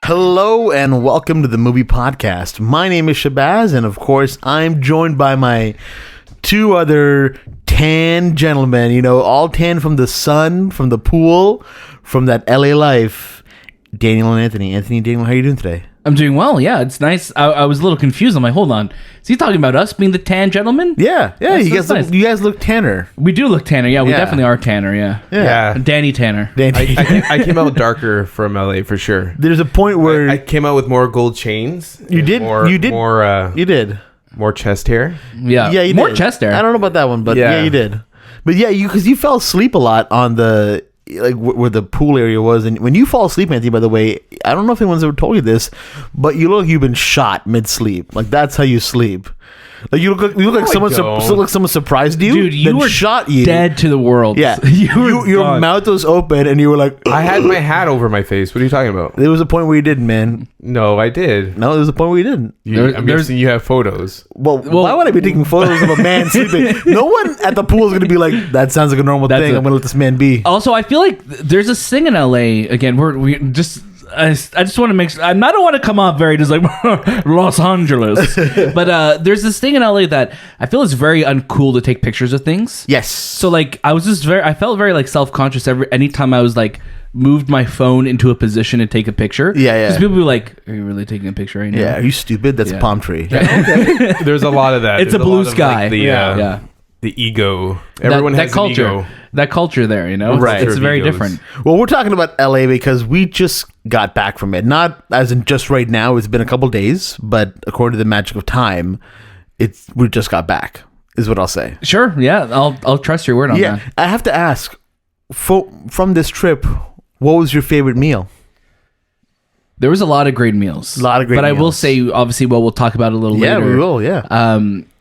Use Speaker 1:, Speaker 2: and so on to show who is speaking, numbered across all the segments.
Speaker 1: Hello and welcome to the Movie Podcast. My name is Shahbaz, and of course, I'm joined by my two other tan gentlemen. You know, all tan from the sun, from the pool, from that LA life. Daniel and Anthony. Anthony and Daniel, how are you doing today?
Speaker 2: I'm doing well. Yeah, it's nice. I was a little confused. I'm like, hold on. Is he talking about us being the tan gentlemen?
Speaker 1: Yeah.
Speaker 2: That's nice.
Speaker 1: You guys look tanner.
Speaker 2: We do look tanner. Yeah, we definitely are tanner. Yeah. Danny Tanner.
Speaker 3: I came out darker from LA for sure.
Speaker 1: There's a point where
Speaker 3: I came out with more gold chains.
Speaker 1: You did. You did.
Speaker 3: More chest hair.
Speaker 2: Yeah.
Speaker 1: Yeah. You
Speaker 2: more
Speaker 1: did.
Speaker 2: chest hair.
Speaker 1: I don't know about that one, but yeah, you did. But yeah, because you fell asleep a lot on the where the pool area was, and when you fall asleep, Anthony, by the way, I don't know if anyone's ever told you this, but you look like you've been shot mid-sleep. Like that's how you sleep. Like you look like someone surprised you.
Speaker 2: Dude, you were
Speaker 1: shot you
Speaker 2: dead to the world.
Speaker 1: Yeah, your mouth was open, and you were like,
Speaker 3: I had my hat over my face. What are you talking about?
Speaker 1: There was a point where you didn't, man.
Speaker 3: No, I did.
Speaker 1: No, there was a point where you didn't.
Speaker 3: I'm guessing you have photos.
Speaker 1: Well, why would I be taking photos of a man sleeping? No one at the pool is going to be like, that sounds like a normal thing. I'm going to let this man be.
Speaker 2: Also, I feel like there's a thing in LA. Again, we just. I just want to make sure. I don't want to come off very just like Los Angeles, but there's this thing in LA that I feel is very uncool to take pictures of things.
Speaker 1: Yes.
Speaker 2: So like I felt very like self-conscious anytime I was like moved my phone into a position to take a picture.
Speaker 1: Yeah.
Speaker 2: Because people be like, "Are you really taking a picture right now?"
Speaker 1: Yeah. Are you stupid? That's a palm tree.
Speaker 3: Yeah, okay. There's a lot of that.
Speaker 2: It's a blue sky.
Speaker 3: Like the ego. Everyone has
Speaker 2: that culture.
Speaker 3: an ego.
Speaker 2: That culture there, you know,
Speaker 1: Right.
Speaker 2: It's very different.
Speaker 1: Well, we're talking about LA because we just got back from it. Not as in just right now. It's been a couple days, but according to the magic of time, we just got back. Is what I'll say.
Speaker 2: Sure. Yeah. I'll trust your word on that.
Speaker 1: I have to ask, from this trip, what was your favorite meal?
Speaker 2: There was a lot of great meals.
Speaker 1: But
Speaker 2: I will say, obviously, we'll talk about it a little later.
Speaker 1: Yeah, we will. Yeah.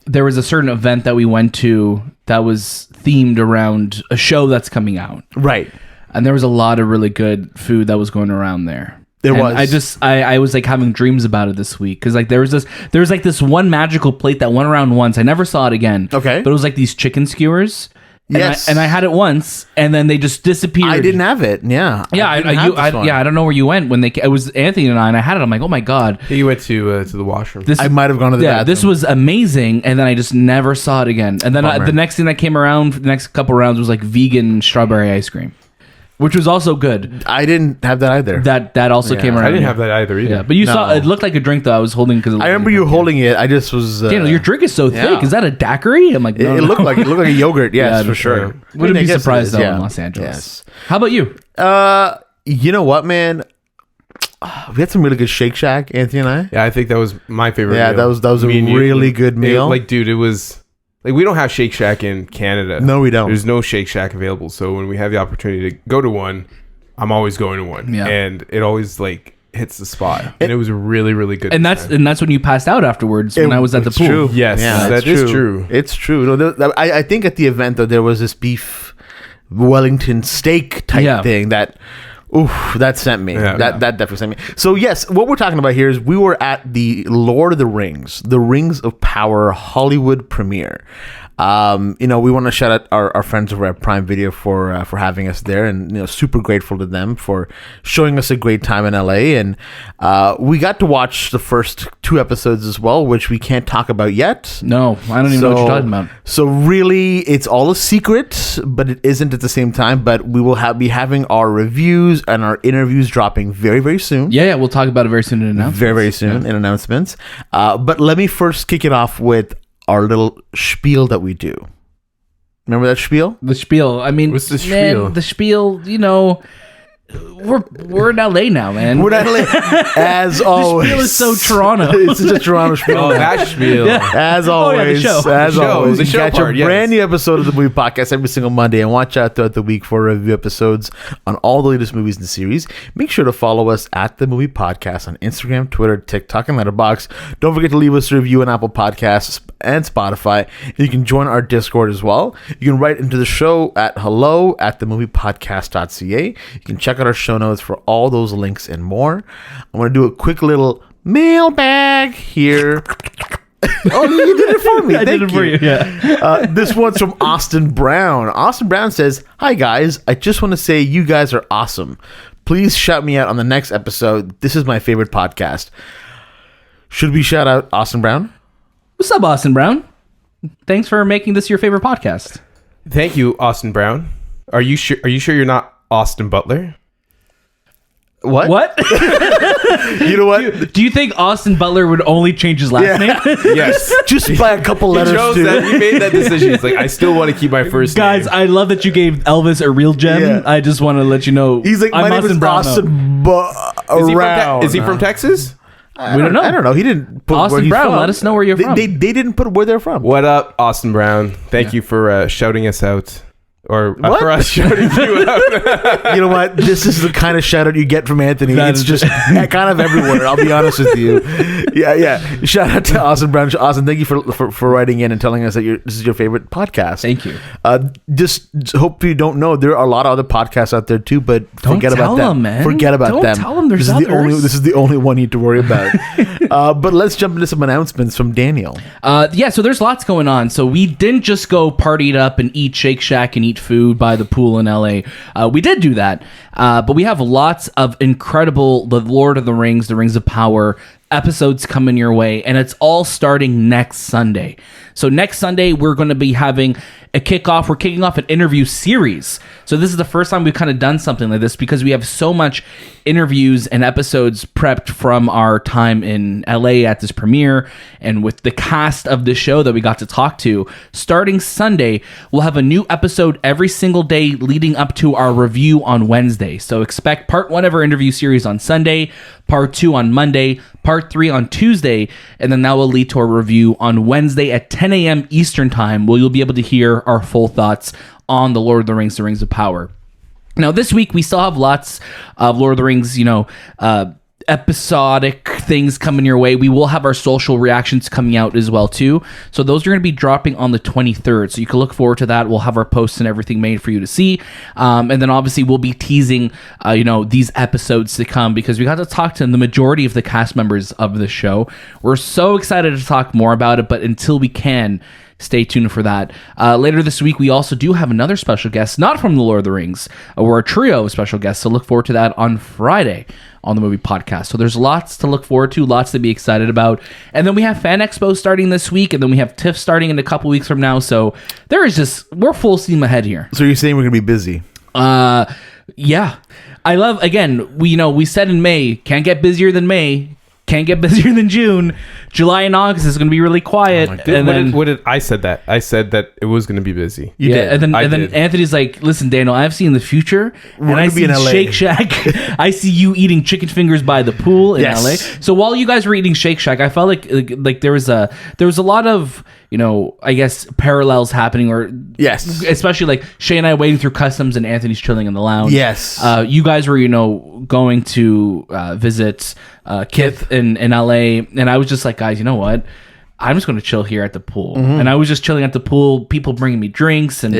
Speaker 2: There was a certain event that we went to that was themed around a show that's coming out.
Speaker 1: Right.
Speaker 2: And there was a lot of really good food that was going around there. I was like having dreams about it this week because like there was this one magical plate that went around once. I never saw it again.
Speaker 1: Okay.
Speaker 2: But it was like these chicken skewers.
Speaker 1: Yes.
Speaker 2: And I had it once, and then they just disappeared.
Speaker 1: I didn't have it. Yeah.
Speaker 2: Yeah. I don't know where you went when it was Anthony and I had it. I'm like, oh my god.
Speaker 3: You went to the washroom.
Speaker 1: I might have gone to the bathroom.
Speaker 2: This was amazing, and then I just never saw it again. And then the next thing that came around, the next couple rounds was like vegan strawberry ice cream, which was also good.
Speaker 1: I didn't have that either.
Speaker 2: That also came around.
Speaker 3: I didn't have that either.
Speaker 2: Yeah, but you saw it looked like a drink though. I was holding because
Speaker 1: I remember you holding it. I just was.
Speaker 2: Daniel, your drink is so thick. Is that a daiquiri? I'm like, no,
Speaker 1: it looked like a yogurt. Yes, for sure.
Speaker 2: Wouldn't be surprised though in Los Angeles. Yes. How about you?
Speaker 1: You know what, man? We had some really good Shake Shack, Anthony and I.
Speaker 3: Yeah, I think that was my favorite.
Speaker 1: Yeah,
Speaker 3: meal.
Speaker 1: that was a really good meal.
Speaker 3: Dude, it was. Like, we don't have Shake Shack in Canada.
Speaker 1: No, we don't.
Speaker 3: There's no Shake Shack available. So when we have the opportunity to go to one, I'm always going to one. Yeah. And it always like hits the spot. And it was really, really good.
Speaker 2: And that's when you passed out afterwards when I was at the pool.
Speaker 1: True.
Speaker 3: Yes, that is true.
Speaker 1: It's true. No, I think at the event though there was this beef Wellington steak type thing that that sent me. That definitely sent me. So yes, what we're talking about here is we were at the Lord of the Rings, the Rings of Power Hollywood premiere. We want to shout out our friends over at Prime Video for having us there, and super grateful to them for showing us a great time in LA. And we got to watch the first 2 episodes as well, which we can't talk about yet.
Speaker 2: No, I don't even know what you're talking about.
Speaker 1: So really, it's all a secret, but it isn't at the same time. But we will be having our reviews and our interviews dropping very, very soon.
Speaker 2: Yeah, we'll talk about it very soon in announcements.
Speaker 1: Very, very soon in announcements. But let me first kick it off with our little spiel that we do. Remember that spiel?
Speaker 2: The spiel. I mean,
Speaker 3: what's the spiel?
Speaker 2: Man, the spiel, we're in LA now, man.
Speaker 1: We're in LA. As always.
Speaker 2: The spiel is so Toronto.
Speaker 1: It's just a Toronto spiel.
Speaker 3: Oh, that spiel.
Speaker 1: Yeah. As always.
Speaker 2: The show.
Speaker 1: As always.
Speaker 3: The
Speaker 1: You
Speaker 3: show
Speaker 1: catch
Speaker 3: part,
Speaker 1: a brand new episode of the Movie Podcast every single Monday, and watch out throughout the week for review episodes on all the latest movies in the series. Make sure to follow us at The Movie Podcast on Instagram, Twitter, TikTok, and Letterboxd. Don't forget to leave us a review on Apple Podcasts and Spotify. You can join our Discord as well. You can write into the show at hello@TheMoviePodcast.ca. You can check out our show notes for all those links and more. I'm going to do a quick little mailbag here. Oh, you did it for me.
Speaker 2: I did it for you. Yeah.
Speaker 1: This one's from Austin Brown. Austin Brown says, "Hi guys, I just want to say you guys are awesome. please shout me out on the next episode. This is my favorite podcast. Should we shout out Austin Brown?
Speaker 2: What's up, Austin Brown? Thanks for making this your favorite podcast.
Speaker 3: Thank you, Austin Brown. Are you sure you're not Austin Butler?
Speaker 1: What? You know what?
Speaker 2: Do you think Austin Butler would only change his last name?
Speaker 3: Yes.
Speaker 1: Just by a couple letters.
Speaker 3: He made that decision. He's like, I still want to keep my first
Speaker 2: Guys,
Speaker 3: name.
Speaker 2: I love that you gave Elvis a real gem.
Speaker 1: Yeah.
Speaker 2: I just want to let you know.
Speaker 1: He's like, my name is Austin Brown.
Speaker 3: Is he from Texas?
Speaker 2: We don't know.
Speaker 1: I don't know. He didn't put
Speaker 2: Austin
Speaker 1: where he's
Speaker 2: Brown,
Speaker 1: from.
Speaker 2: let us know where you're from.
Speaker 1: They didn't put where they're from.
Speaker 3: What up, Austin Brown? Thank you for shouting us out. Or
Speaker 1: What?
Speaker 3: for us shouting you out.
Speaker 1: You know what? This is the kind of shout out you get from Anthony. It's just kind of everywhere. I'll be honest with you. Yeah. Shout out to Austin Brown. Austin, thank you for writing in and telling us that this is your favorite podcast.
Speaker 2: Thank you.
Speaker 1: Just hope you don't know there are a lot of other podcasts out there too, but forget about them,
Speaker 2: man.
Speaker 1: Forget about
Speaker 2: don't
Speaker 1: them.
Speaker 2: Tell them there's
Speaker 1: This is the only one you need to worry about. But let's jump into some announcements from Daniel.
Speaker 2: So there's lots going on. So we didn't just go partied up and eat Shake Shack and eat food by the pool in LA. We did do that, but we have lots of incredible The Lord of the Rings of Power episodes coming your way, and it's all starting next Sunday. So next Sunday we're going to be having a kickoff. We're kicking off an interview series. So this is the first time we've kind of done something like this because we have so much interviews and episodes prepped from our time in LA at this premiere and with the cast of the show that we got to talk to. Starting Sunday, we'll have a new episode every single day leading up to our review on Wednesday. So expect part 1 of our interview series on Sunday, part 2 on Monday, part 3 on Tuesday, and then that will lead to a review on Wednesday at 10 a.m. Eastern Time, where you'll be able to hear our full thoughts on The Lord of the Rings of Power. Now, this week, we still have lots of Lord of the Rings, episodic things coming your way. We will have our social reactions coming out as well, too. So those are going to be dropping on the 23rd. So you can look forward to that. We'll have our posts and everything made for you to see. And then obviously we'll be teasing, these episodes to come because we got to talk to the majority of the cast members of the show. We're so excited to talk more about it, but until we can, stay tuned for that. Later this week, we also do have another special guest, not from The Lord of the Rings. We're a trio of special guests, so look forward to that on Friday on the Movie Podcast. So there's lots to look forward to, lots to be excited about. And then we have Fan Expo starting this week, and then we have TIFF starting in a couple weeks from now. So we're full steam ahead here.
Speaker 1: So you're saying we're going to be busy?
Speaker 2: Yeah. I love, again, we said in May, can't get busier than May. Can't get busier than June. July and August is going to be really quiet.
Speaker 3: I said that? I said that it was going to
Speaker 2: did.
Speaker 3: to be busy.
Speaker 2: And then Anthony's like, listen, Daniel, I've seen the future. And I see Shake Shack. I see you eating chicken fingers by the pool in LA. So while you guys were eating Shake Shack, I felt like there was a lot of, I guess parallels happening, or
Speaker 1: yes,
Speaker 2: especially like Shay and I waiting through customs and Anthony's chilling in the lounge.
Speaker 1: Yes.
Speaker 2: You guys were, going to visit Kith in LA, and I was just like, guys, you know what? I'm just going to chill here at the pool. Mm-hmm. And I was just chilling at the pool, people bringing me drinks and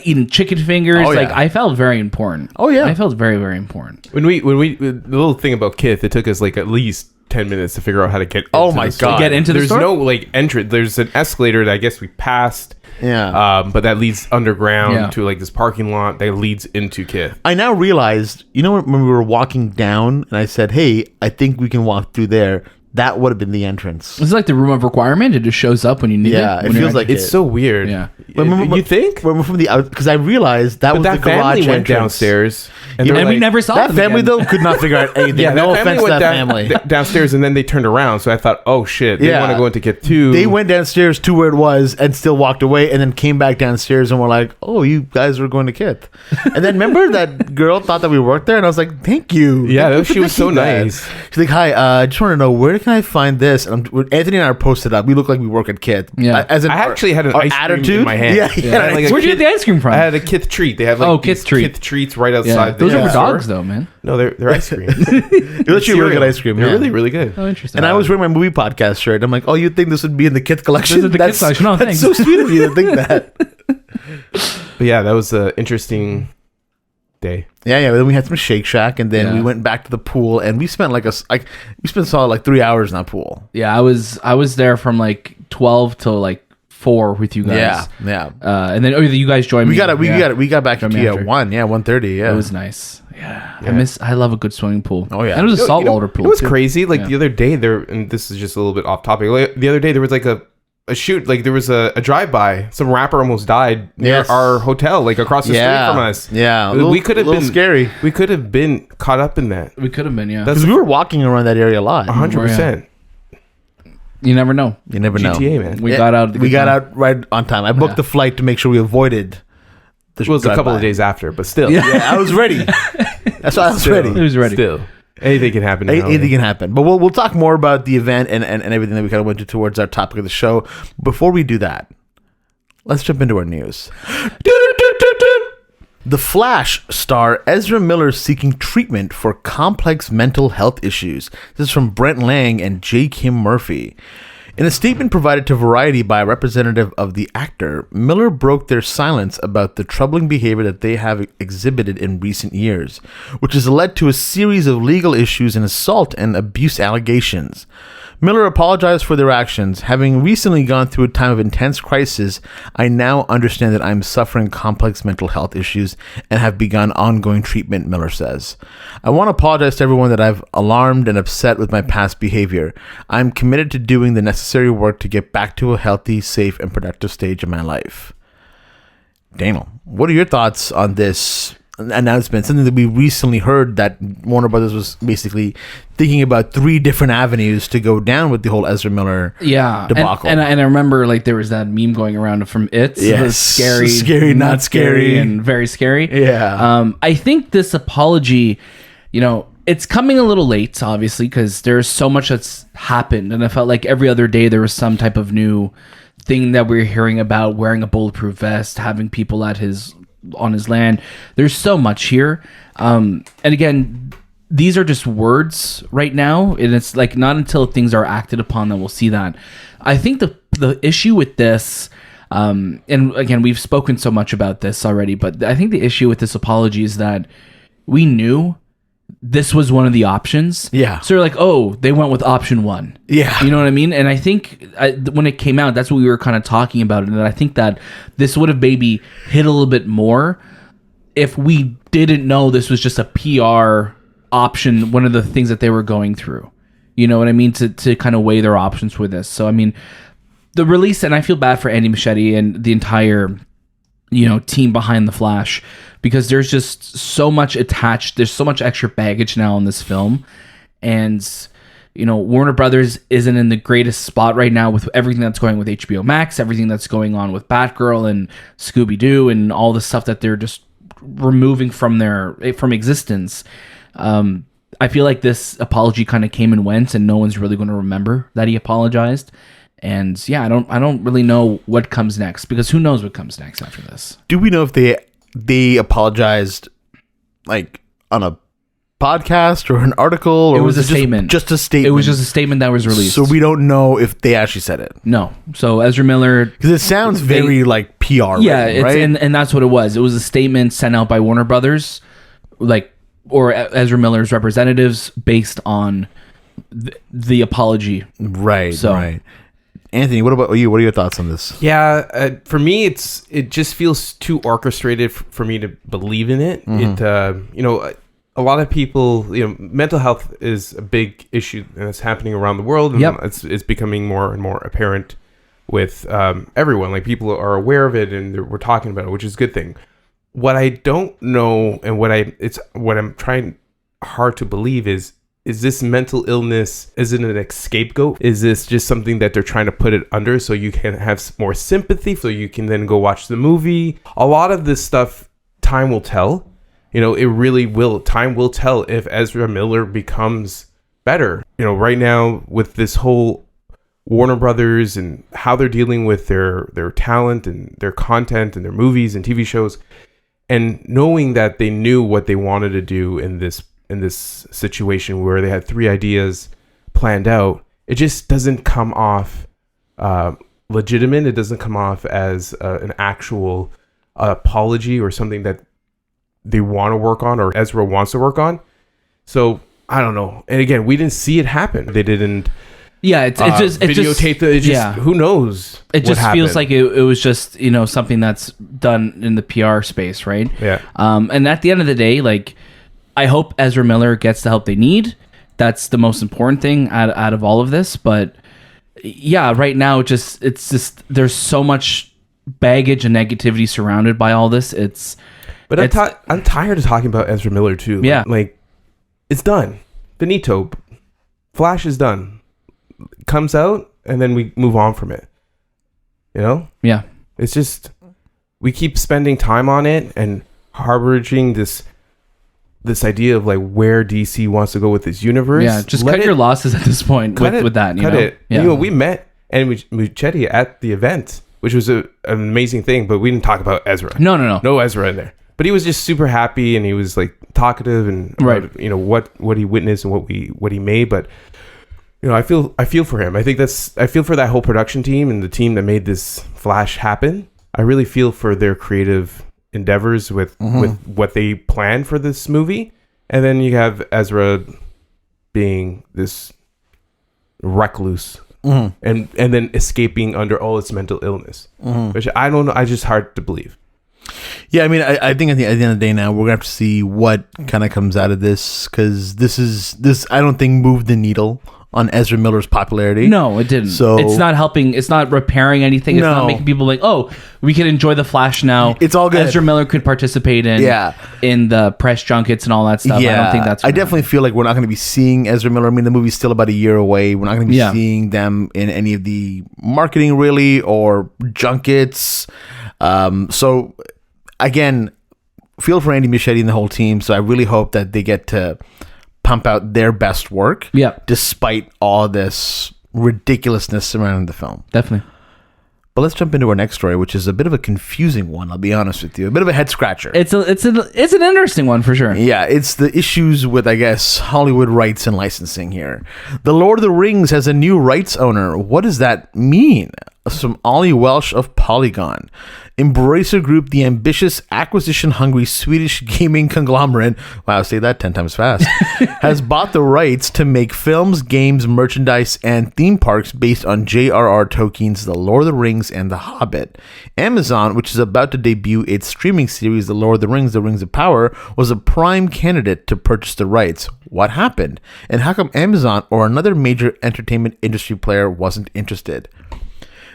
Speaker 2: eating chicken fingers. I felt very important.
Speaker 1: Oh yeah.
Speaker 2: I felt very, very important.
Speaker 3: When we the little thing about Kith, it took us like at least 10 minutes to figure out how to get
Speaker 2: to get into the store.
Speaker 3: There's no entrance. There's an escalator that I guess we passed.
Speaker 1: Yeah.
Speaker 3: But that leads underground to like this parking lot that leads into Kith.
Speaker 1: I now realized, when we were walking down and I said, hey, I think we can walk through there. That would have been the entrance.
Speaker 2: It's like the room of requirement. It just shows up when you need it.
Speaker 1: Yeah, it feels like
Speaker 3: it's so weird.
Speaker 2: Yeah.
Speaker 3: You think?
Speaker 1: When we're from because I realized that was the garage
Speaker 3: went downstairs.
Speaker 2: And we never saw
Speaker 1: that family though could not figure out anything.
Speaker 3: Yeah,
Speaker 1: no offense to that family.
Speaker 3: Downstairs, and then they turned around. So I thought, oh shit, they want to go into Kith 2.
Speaker 1: They went downstairs to where it was and still walked away, and then came back downstairs and were like, "Oh, you guys were going to Kith." And then remember that girl thought that we worked there, and I was like, "Thank you."
Speaker 3: Yeah, she was so nice.
Speaker 1: She's like, "Hi, I just want to know where can I find this?" And Anthony and I are posted up. We look like we work at Kith.
Speaker 2: Yeah,
Speaker 1: as
Speaker 3: I actually had an ice cream in my hand.
Speaker 1: Yeah.
Speaker 2: Where'd you get the ice cream from?
Speaker 3: I had a Kith treat. They had like
Speaker 2: Kith
Speaker 3: treats right outside.
Speaker 2: Those are for dogs, though, man.
Speaker 3: No, they're ice cream.
Speaker 1: It's actually really good ice cream.
Speaker 3: They're really, really good.
Speaker 2: Oh, interesting.
Speaker 1: And I was wearing my movie podcast shirt. I'm like, oh, you'd think this would be in the Kith collection?
Speaker 2: This is the Kith collection. No,
Speaker 1: that's so sweet of you to think that.
Speaker 3: But yeah, that was an interesting day.
Speaker 1: Yeah. Then we had some Shake Shack, and then we went back to the pool, and we spent solid 3 hours in that pool.
Speaker 2: Yeah, I was there from like 12 till like 4 with you guys.
Speaker 1: Yeah.
Speaker 2: And then you guys joined me.
Speaker 1: We got back to you at 1. Yeah, 1:30. Yeah,
Speaker 2: it was nice. I love a good swimming pool.
Speaker 1: Oh yeah,
Speaker 2: and it was a saltwater pool.
Speaker 3: It was crazy. Like the other day, and this is just a little bit off topic. Like, the other day, there was like a shoot. Like there was a drive-by. Some rapper almost died near our hotel, like across the street from us.
Speaker 1: Yeah,
Speaker 3: we could have been
Speaker 1: scary.
Speaker 3: We could have been caught up in that.
Speaker 2: We could have been,
Speaker 1: because we were walking around that area a lot.
Speaker 3: 100%.
Speaker 2: You never know.
Speaker 1: You never know.
Speaker 3: GTA, man.
Speaker 2: We got out.
Speaker 1: We got out right on time. I booked the flight to make sure we avoided.
Speaker 3: It was a couple of days after, but still.
Speaker 1: Yeah, I was ready. That's why I was ready.
Speaker 2: He was ready.
Speaker 3: Still, anything can happen.
Speaker 1: Anything can happen. But we'll talk more about the event and everything that we kind of went to towards our topic of the show. Before we do that, let's jump into our news. The Flash star Ezra Miller seeking treatment for complex mental health issues. This is from Brent Lang and J. Kim Murphy. In a statement provided to Variety by a representative of the actor, Miller broke their silence about the troubling behavior that they have exhibited in recent years, which has led to a series of legal issues and assault and abuse allegations. Miller apologized for their actions. Having recently gone through a time of intense crisis, I now understand that I'm suffering complex mental health issues and have begun ongoing treatment, Miller says. I want to apologize to everyone that I've alarmed and upset with my past behavior. I'm committed to doing the necessary work to get back to a healthy, safe, and productive stage of my life. Daniel, what are your thoughts on this announcement? Something that we recently heard that Warner Brothers was basically thinking about 3 different avenues to go down with the whole Ezra Miller debacle.
Speaker 2: And I remember like there was that meme going around from It.
Speaker 1: Yes.
Speaker 2: Scary,
Speaker 1: not scary,
Speaker 2: and very scary.
Speaker 1: Yeah.
Speaker 2: I think this apology, it's coming a little late, obviously, because there's so much that's happened, and I felt like every other day there was some type of new thing that we're hearing about, wearing a bulletproof vest, having people on his land. There's so much here, and again, these are just words right now, and it's like not until things are acted upon that we'll see that. I think the issue with this, and again, we've spoken so much about this already, but I think the issue with this apology is that we knew this was one of the options.
Speaker 1: Yeah.
Speaker 2: So you're like, oh, they went with option 1.
Speaker 1: Yeah.
Speaker 2: You know what I mean? And I think when it came out, that's what we were kind of talking about. And I think that this would have maybe hit a little bit more if we didn't know this was just a PR option, one of the things that they were going through. You know what I mean? To kind of weigh their options for this. So, I mean, the release, and I feel bad for Andy Muschietti and the entire, team behind The Flash, because there's just so much attached. There's so much extra baggage now in this film. And, Warner Brothers isn't in the greatest spot right now with everything that's going with HBO Max, everything that's going on with Batgirl and Scooby-Doo and all the stuff that they're just removing from existence. I feel like this apology kind of came and went, and no one's really going to remember that he apologized. And yeah, I don't really know what comes next, because who knows what comes next after this.
Speaker 1: Do we know if they apologized like on a podcast or an article, or
Speaker 2: it was a statement?
Speaker 1: Just a statement.
Speaker 2: It was just a statement that was released.
Speaker 1: So we don't know if they actually said it.
Speaker 2: No. So Ezra Miller,
Speaker 1: because it sounds very like PR.
Speaker 2: Yeah,
Speaker 1: written, right?
Speaker 2: and that's what it was. It was a statement sent out by Warner Brothers, or Ezra Miller's representatives, based on the apology.
Speaker 1: Right. So, right. Anthony, what about you? What are your thoughts on this?
Speaker 3: Yeah, for me, it just feels too orchestrated for me to believe in it. Mm-hmm. A lot of people, mental health is a big issue, and it's happening around the world, and it's becoming more and more apparent with everyone. Like, people are aware of it, and we're talking about it, which is a good thing. What I don't know, and what I'm trying hard to believe is this mental illness, is it an scapegoat? Is this just something that they're trying to put it under so you can have more sympathy, so you can then go watch the movie? A lot of this stuff, time will tell. It really will. Time will tell if Ezra Miller becomes better. Right now with this whole Warner Brothers and how they're dealing with their talent and their content and their movies and TV shows, and knowing that they knew what they wanted to do in this situation where they had 3 ideas planned out, it just doesn't come off legitimate. It doesn't come off as an actual apology or something that they want to work on, or Ezra wants to work on. So I don't know. And again, we didn't see it happen. They didn't.
Speaker 2: Yeah, it just
Speaker 3: videotape. Who knows?
Speaker 2: It just feels like it was just something that's done in the PR space, right?
Speaker 3: Yeah.
Speaker 2: And at the end of the day, like, I hope Ezra Miller gets the help they need. That's the most important thing out of all of this. But yeah, right now it's just there's so much baggage and negativity surrounded by all this. I'm tired of talking about Ezra Miller too.
Speaker 3: Yeah, like it's done. Finito. Flash is done. Comes out and then we move on from it. You know?
Speaker 2: Yeah.
Speaker 3: It's just we keep spending time on it and harboring this idea of like where DC wants to go with this universe.
Speaker 2: Yeah, just cut your losses at this point with that.
Speaker 3: Cut it. Yeah. You know, we met and Muchetti at the event, which was an amazing thing, but we didn't talk about Ezra.
Speaker 2: No
Speaker 3: Ezra in there. But he was just super happy and he was like talkative and about, you know, what he witnessed and what he made. But you know, I feel for him. I feel for that whole production team and the team that made this Flash happen. I really feel for their creative endeavors with what they planned for this movie. And then you have Ezra being this recluse and then escaping under all its mental illness, which I don't know. I just hard to believe.
Speaker 1: Yeah, I mean, I think at the end of the day now, we're going to have to see what kind of comes out of this, because this I don't think moved the needle on Ezra Miller's popularity.
Speaker 2: No, it didn't. So it's not helping. It's not repairing anything. It's not making people like, oh, we can enjoy the Flash now.
Speaker 1: It's all good.
Speaker 2: Ezra Miller could participate in the press junkets and all that stuff.
Speaker 1: Yeah,
Speaker 2: I don't think that's.
Speaker 1: I definitely feel like we're not going to be seeing Ezra Miller. I mean, the movie's still about a year away. We're not going to be seeing them in any of the marketing really or junkets. So again, feel for Andy Muschietti and the whole team. So I really hope that they get to pump out their best work, despite all this ridiculousness surrounding the film.
Speaker 2: Definitely.
Speaker 1: But let's jump into our next story, which is a bit of a confusing one. I'll be honest with you, a bit of a head scratcher.
Speaker 2: It's an interesting one for sure.
Speaker 1: Yeah, it's the issues with, I guess, Hollywood rights and licensing here. The Lord of the Rings has a new rights owner. What does that mean? From Ollie Welsh of Polygon. Embracer Group, the ambitious, acquisition-hungry Swedish gaming conglomerate, wow, say that 10 times fast, has bought the rights to make films, games, merchandise, and theme parks based on J.R.R. Tolkien's The Lord of the Rings and The Hobbit. Amazon, which is about to debut its streaming series The Lord of the Rings, The Rings of Power, was a prime candidate to purchase the rights. What happened? And how come Amazon or another major entertainment industry player wasn't interested?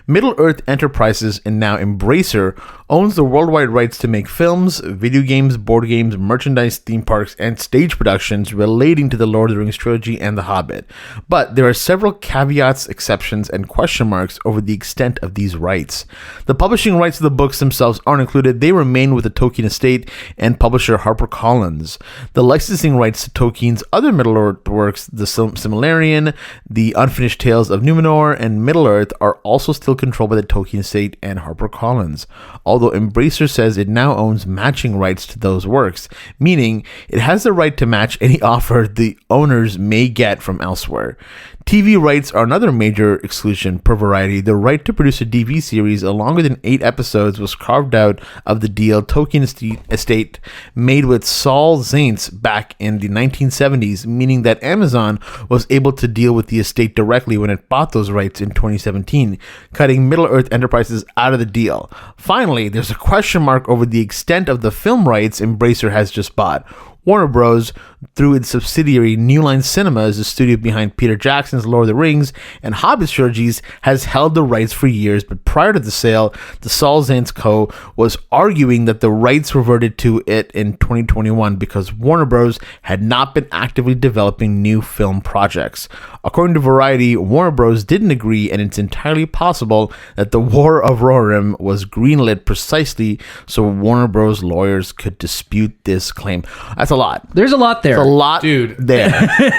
Speaker 1: Middle-earth Enterprises, and now Embracer, owns the worldwide rights to make films, video games, board games, merchandise, theme parks, and stage productions relating to the Lord of the Rings trilogy and The Hobbit. But there are several caveats, exceptions, and question marks over the extent of these rights. The publishing rights of the books themselves aren't included. They remain with the Tolkien estate and publisher HarperCollins. The licensing rights to Tolkien's other Middle-earth works, The Silmarillion, The Unfinished Tales of Numenor, and Middle-earth, are also still controlled by the Tolkien estate and HarperCollins, although Embracer says it now owns matching rights to those works, meaning it has the right to match any offer the owners may get from elsewhere. TV rights are another major exclusion per Variety. The right to produce a TV series longer than 8 episodes was carved out of the deal Tolkien estate made with Saul Zaentz back in the 1970s, meaning that Amazon was able to deal with the estate directly when it bought those rights in 2017, cutting Middle-earth Enterprises out of the deal. Finally, there's a question mark over the extent of the film rights Embracer has just bought. Warner Bros., through its subsidiary New Line Cinemas, the studio behind Peter Jackson's Lord of the Rings and Hobbit trilogies, has held the rights for years, but prior to the sale, the Saul Zaentz Co. was arguing that the rights reverted to it in 2021 because Warner Bros. Had not been actively developing new film projects. According to Variety, Warner Bros. Didn't agree, and it's entirely possible that The War of Rohirrim was greenlit precisely so Warner Bros. Lawyers could dispute this claim. That's a lot.
Speaker 2: There's a lot there.
Speaker 1: There's a lot,
Speaker 3: dude.
Speaker 1: There.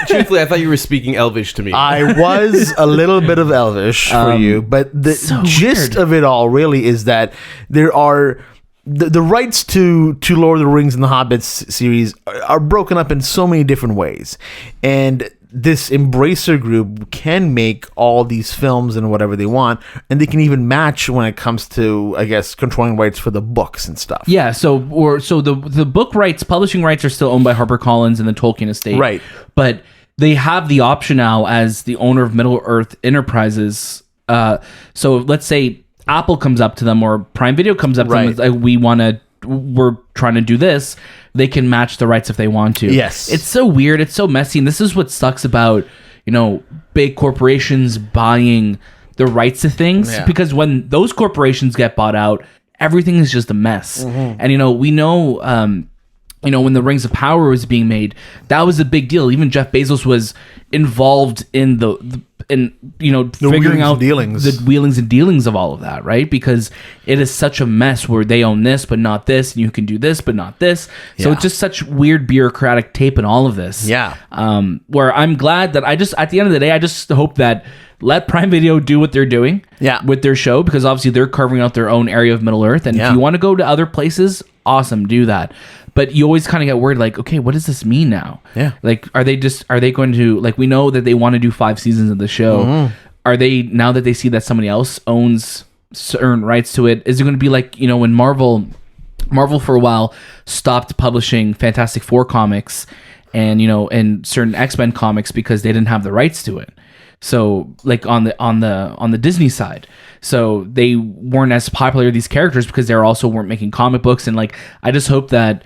Speaker 3: Truthfully, I thought you were speaking Elvish to me.
Speaker 1: I was a little bit of Elvish for you, but the gist of it all really is that there are the rights to Lord of the Rings and the Hobbit series are broken up in so many different ways, and this Embracer Group can make all these films and whatever they want, and they can even match when it comes to, I guess, controlling rights for the books and stuff.
Speaker 2: Yeah, so the book rights, publishing rights are still owned by HarperCollins and the Tolkien estate.
Speaker 1: Right.
Speaker 2: But they have the option now as the owner of Middle-earth Enterprises. So let's say Apple comes up to them or Prime Video comes up to them and says, we want to we're trying to do this, they can match the rights if they want to.
Speaker 1: Yes.
Speaker 2: It's so weird. It's so messy. And this is what sucks about, big corporations buying the rights to things.
Speaker 1: Yeah.
Speaker 2: Because when those corporations get bought out, everything is just a mess.
Speaker 1: Mm-hmm.
Speaker 2: And, we know, when the Rings of Power was being made, that was a big deal. Even Jeff Bezos was involved in figuring out the wheelings and dealings of all of that, right? Because it is such a mess where they own this but not this, and you can do this but not this. So it's just such weird bureaucratic tape in all of this.
Speaker 1: Yeah.
Speaker 2: Where I'm glad that at the end of the day, I just hope that let Prime Video do what they're doing with their show, because obviously they're carving out their own area of Middle Earth. And if you want to go to other places, awesome, do that. But you always kind of get worried, like, okay, what does this mean now?
Speaker 1: Yeah.
Speaker 2: Like, are they going to, like, we know that they want to do 5 seasons of the show. Mm-hmm. Are they, now that they see that somebody else owns certain rights to it, is it going to be like, when Marvel for a while stopped publishing Fantastic Four comics and, and certain X-Men comics because they didn't have the rights to it? So, like, on the Disney side. So they weren't as popular, these characters, because they also weren't making comic books. And, like, I just hope that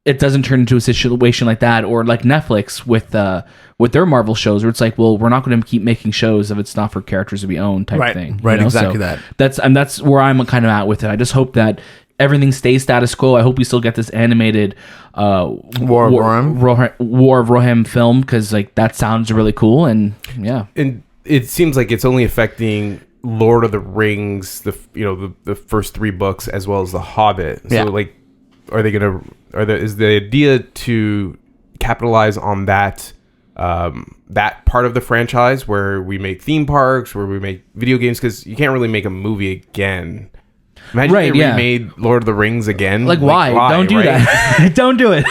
Speaker 2: it doesn't turn into a situation like that, or like Netflix with their Marvel shows, where it's like, well, we're not going to keep making shows if it's not for characters we own, type thing.
Speaker 1: Right, exactly. So
Speaker 2: that's where I'm kind of at with it. I just hope that everything stays status quo. I hope we still get this animated War of Rohirrim film, because, like, that sounds really cool. And
Speaker 3: and it seems like it's only affecting Lord of the Rings, the first 3 books, as well as The Hobbit. So like, is the idea to capitalize on that part of the franchise where we make theme parks, where we make video games, because you can't really make a movie again. Imagine they remade Lord of the Rings again.
Speaker 2: Like why? Don't do that. Don't do it.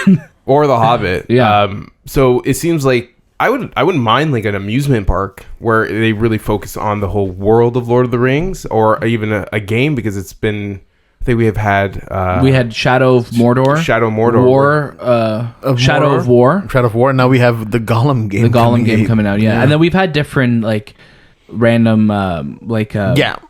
Speaker 3: Or The Hobbit.
Speaker 2: Yeah.
Speaker 3: So it seems like I wouldn't mind like an amusement park where they really focus on the whole world of Lord of the Rings, or even a game, because it's been, I think we had
Speaker 2: Shadow of Mordor,
Speaker 3: Shadow of
Speaker 2: War.
Speaker 1: Now we have the Gollum game.
Speaker 2: Coming out. Yeah. And then we've had different, like, random a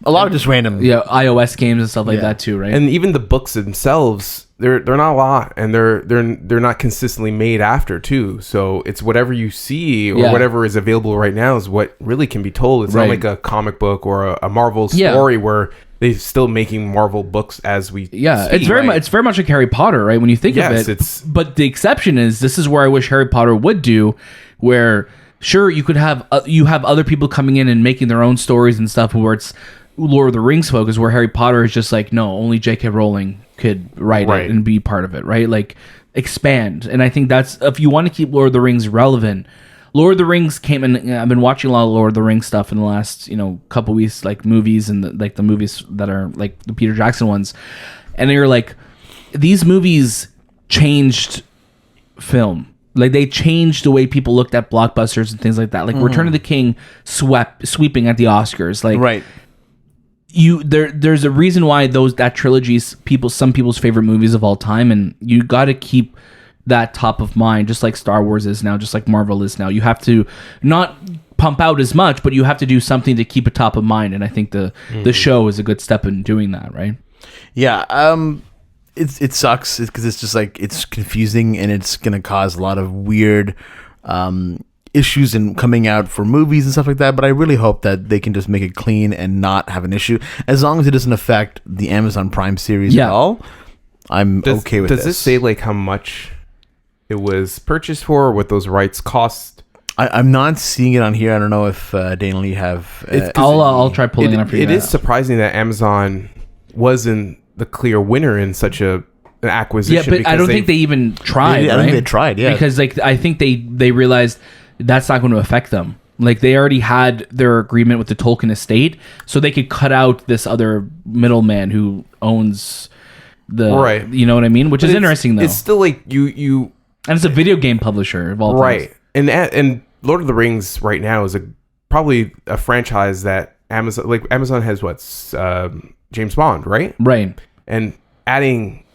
Speaker 2: lot of just random iOS games and stuff like that too, right?
Speaker 3: And even the books themselves, they're not a lot, and they're not consistently made after too. So it's whatever you see or whatever is available right now is what really can be told. It's not like a comic book or a Marvel story where they're still making Marvel books as we speak,
Speaker 2: it's very much like Harry Potter, right? When you think of it, but the exception is, this is where I wish Harry Potter would do, where sure, you could have other people coming in and making their own stories and stuff, where it's Lord of the Rings focus, where Harry Potter is just like, no, only J.K. Rowling could write it and be part of it, right? Like, expand. And I think that's, if you want to keep Lord of the Rings relevant, Lord of the Rings came in. I've been watching a lot of Lord of the Rings stuff in the last couple weeks, like movies and the movies that are like the Peter Jackson ones, and you're like, these movies changed film. Like, they changed the way people looked at blockbusters and things like that. Like, Return of the King sweeping at the Oscars. Like, there's a reason why that trilogy's some people's favorite movies of all time, and you got to keep that top of mind, just like Star Wars is now, just like Marvel is now. You have to not pump out as much, but you have to do something to keep it top of mind. And I think the show is a good step in doing that, right?
Speaker 1: Yeah. It sucks because it's just like, it's confusing, and it's going to cause a lot of weird issues in coming out for movies and stuff like that. But I really hope that they can just make it clean and not have an issue, as long as it doesn't affect the Amazon Prime series at all. I'm okay with this.
Speaker 3: Does this say like how much it was purchased for, or what those rights cost?
Speaker 1: I'm not seeing it on here. I don't know if Dana Lee have.
Speaker 2: I'll try pulling it up for you.
Speaker 3: It is surprising that Amazon wasn't the clear winner in such an acquisition.
Speaker 2: Yeah, but I don't think they even tried.
Speaker 1: I think they tried. Yeah,
Speaker 2: because like, I think they realized that's not going to affect them. Like, they already had their agreement with the Tolkien estate, so they could cut out this other middleman who owns the You know what I mean? Which is interesting, though.
Speaker 3: It's still like you.
Speaker 2: And it's a video game publisher of all things.
Speaker 3: Right. And Lord of the Rings right now is probably a franchise that Amazon has James Bond, right?
Speaker 2: Right.
Speaker 3: And adding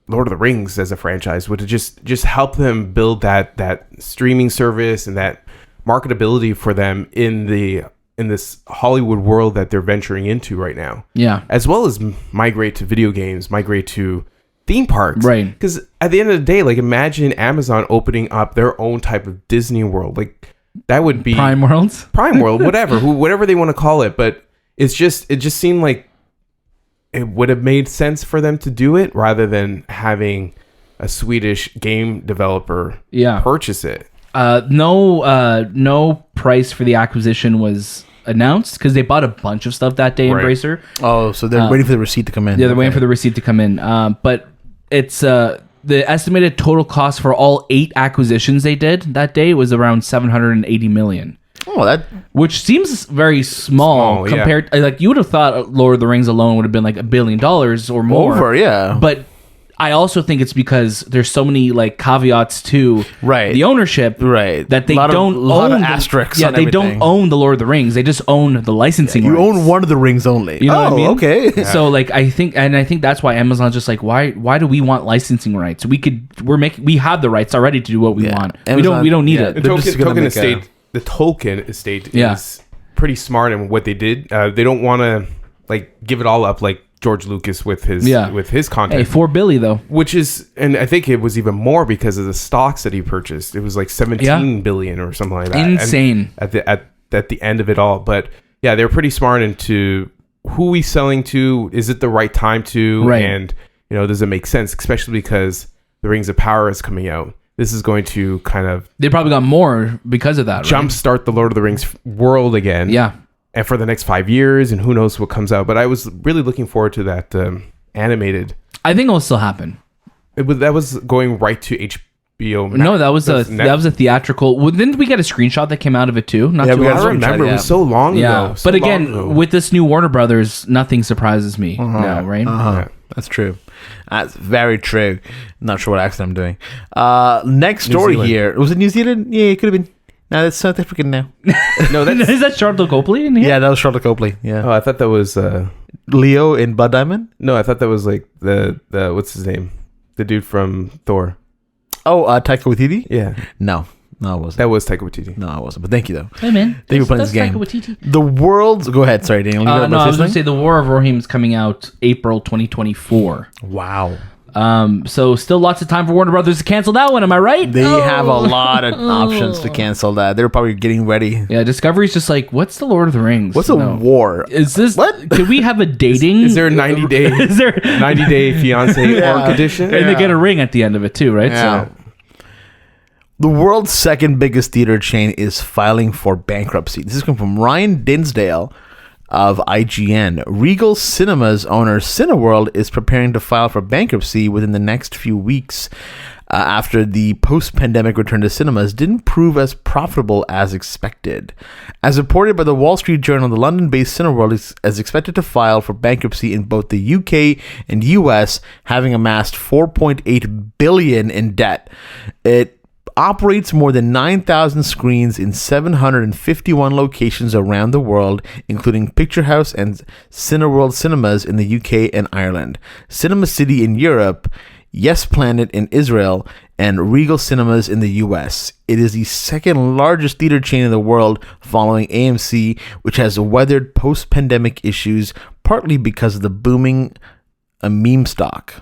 Speaker 3: Lord of the Rings as a franchise would just help them build that streaming service and that marketability for them in in this Hollywood world that they're venturing into right now.
Speaker 2: Yeah.
Speaker 3: As well as migrate to video games, migrate to theme parks.
Speaker 2: Right.
Speaker 3: Because at the end of the day, like imagine Amazon opening up their own type of Disney World. Like that would be
Speaker 2: Prime Worlds,
Speaker 3: whatever they want to call it. But it just seemed like it would have made sense for them to do it rather than having a Swedish game developer purchase it.
Speaker 2: No price for the acquisition was announced because they bought a bunch of stuff that day in Bracer.
Speaker 1: Oh, so they're waiting for the receipt to come in.
Speaker 2: Yeah, they're waiting for the receipt to come in. But it's the estimated total cost for all 8 acquisitions they did that day was around $780 million.
Speaker 1: Oh,
Speaker 2: which seems very small compared. Like you would have thought, Lord of the Rings alone would have been like $1 billion or more. But I also think it's because there's so many like caveats to the ownership, that they don't own
Speaker 1: asterisks.
Speaker 2: Yeah, they don't own the Lord of the Rings. They just own the licensing.
Speaker 1: You
Speaker 2: rights.
Speaker 1: own one of the rings only.
Speaker 2: You know what I mean?
Speaker 1: Okay.
Speaker 2: Yeah. So like I think that's why Amazon's just like why do we want licensing rights? We have the rights already to do what we want.
Speaker 1: Amazon,
Speaker 2: we don't need it.
Speaker 3: The Tolkien estate is pretty smart in what they did. They don't want to like give it all up like George Lucas with his content.
Speaker 2: Hey, $4 billion though,
Speaker 3: which is, and I think it was even more because of the stocks that he purchased. It was like 17 billion or something like that.
Speaker 2: Insane.
Speaker 3: And at the end of it all, but yeah, they're pretty smart into who he's selling to. Is it the right time to? And does it make sense? Especially because the Rings of Power is coming out. This is going to kind of
Speaker 2: they probably got more because of that.
Speaker 3: Jumpstart the Lord of the Rings world again.
Speaker 2: Yeah.
Speaker 3: And for the next 5 years, and who knows what comes out. But I was really looking forward to that animated.
Speaker 2: I think it'll still happen.
Speaker 3: That was going right to HBO Max.
Speaker 2: No, that was a theatrical. Well, didn't we get a screenshot that came out of it too?
Speaker 3: I remember. It was so long ago.
Speaker 2: But again, with this new Warner Brothers, nothing surprises me now, right?
Speaker 1: Yeah. That's true. That's very true. Not sure what accent I'm doing. Next story here. Was it New Zealand? Yeah, it could have been. No, that's South African now.
Speaker 2: No, is that Charlotte Copley in here?
Speaker 1: Yeah, that was Charlotte Copley. Yeah.
Speaker 3: Oh, I thought that was
Speaker 1: Leo in Blood Diamond.
Speaker 3: No, I thought that was like the what's his name, the dude from Thor.
Speaker 1: Oh, Taika Waititi.
Speaker 3: Yeah.
Speaker 1: No, it wasn't.
Speaker 3: That was Taika Waititi.
Speaker 1: No, it wasn't. But thank you though.
Speaker 2: Hey man,
Speaker 1: thank you for playing this game.
Speaker 2: Taika Waititi.
Speaker 1: The world's. Go ahead. Sorry, Daniel.
Speaker 2: No, I was going to say the War of Rohirrim is coming out April 2024.
Speaker 1: Wow.
Speaker 2: So still lots of time for Warner Brothers to cancel that one. Am I right?
Speaker 1: They have a lot of options to cancel that. They're probably getting ready.
Speaker 2: Yeah, Discovery's just like, what's the Lord of the Rings?
Speaker 1: What's a war?
Speaker 2: Is this
Speaker 1: what?
Speaker 2: Could we have a dating?
Speaker 3: Is there a 90-day? Is there 90-day fiance arc edition?
Speaker 2: And they get a ring at the end of it too, right?
Speaker 1: Yeah. So the world's second biggest theater chain is filing for bankruptcy. This is coming from Ryan Dinsdale of IGN. Regal Cinemas owner Cineworld is preparing to file for bankruptcy within the next few weeks after the post-pandemic return to cinemas didn't prove as profitable as expected. As reported by the Wall Street Journal, the London-based Cineworld is expected to file for bankruptcy in both the UK and US, having amassed $4.8 billion in debt. It operates more than 9,000 screens in 751 locations around the world, including Picture House and Cineworld cinemas in the UK and Ireland, Cinema City in Europe, Yes Planet in Israel, and Regal Cinemas in the US. It is the second largest theater chain in the world, following AMC, which has weathered post-pandemic issues, partly because of the booming meme stock.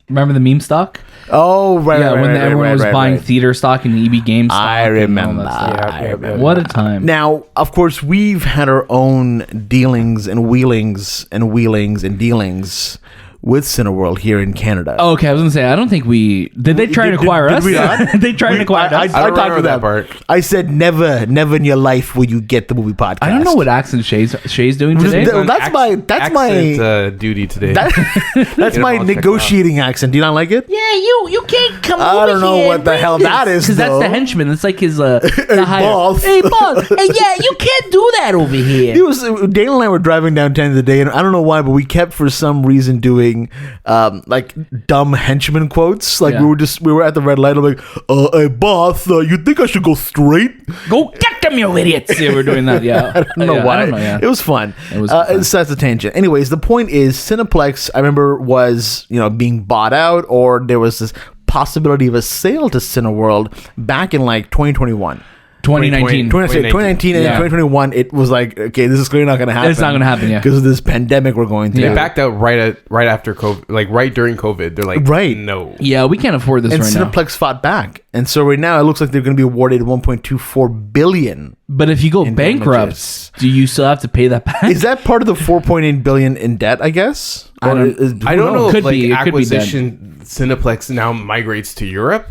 Speaker 2: Remember the meme stock?
Speaker 1: Oh, right.
Speaker 2: Yeah, when everyone was buying theater stock and EB Game stock.
Speaker 1: I remember. I remember.
Speaker 2: What a time.
Speaker 1: Now, of course, we've had our own dealings and wheelings and dealings with Cineworld here in Canada.
Speaker 2: Oh, okay, I was going to say, I don't think we... Did they try and acquire us?
Speaker 1: Did we not?
Speaker 2: They tried and acquire us?
Speaker 1: I talked to that part. I said, never in your life will you get the movie podcast.
Speaker 2: I don't know what accent Shay's doing today.
Speaker 1: That's my
Speaker 3: duty today.
Speaker 1: That's my negotiating accent. Do you not like it?
Speaker 2: Yeah, you can't come over here.
Speaker 1: I don't know what the hell that is,
Speaker 2: because that's the henchman. It's like his the
Speaker 1: boss.
Speaker 2: Hey, boss. Hey, yeah, you can't do that over here.
Speaker 1: Daniel and I were driving downtown the day, and I don't know why, but we kept for some reason doing like dumb henchman quotes. Like we were at the red light. I'm like, hey boss, you think I should go straight?
Speaker 2: Go get them, you idiots! Yeah, we're doing that. Yeah,
Speaker 1: I don't know why. It was fun. So that's a tangent. Anyways, the point is, Cineplex, I remember, was being bought out, or there was this possibility of a sale to Cineworld back in like 2021.
Speaker 2: 2019.
Speaker 1: 2019 and 2021, it was like, okay, this is clearly not going to happen.
Speaker 2: It's not going to happen,
Speaker 1: because of this pandemic we're going through.
Speaker 3: They backed out right after COVID, like right during COVID. They're like, no.
Speaker 2: Yeah, we can't afford this
Speaker 1: and
Speaker 2: right now.
Speaker 1: And Cineplex fought back. And so right now, it looks like they're going to be awarded $1.24 billion.
Speaker 2: But if you go bankrupt, do you still have to pay that back?
Speaker 1: Is that part of the $4.8 billion in debt, I guess?
Speaker 3: I don't know.
Speaker 2: Could
Speaker 3: if,
Speaker 2: be.
Speaker 3: Like,
Speaker 2: it
Speaker 3: acquisition Cineplex now migrates to Europe.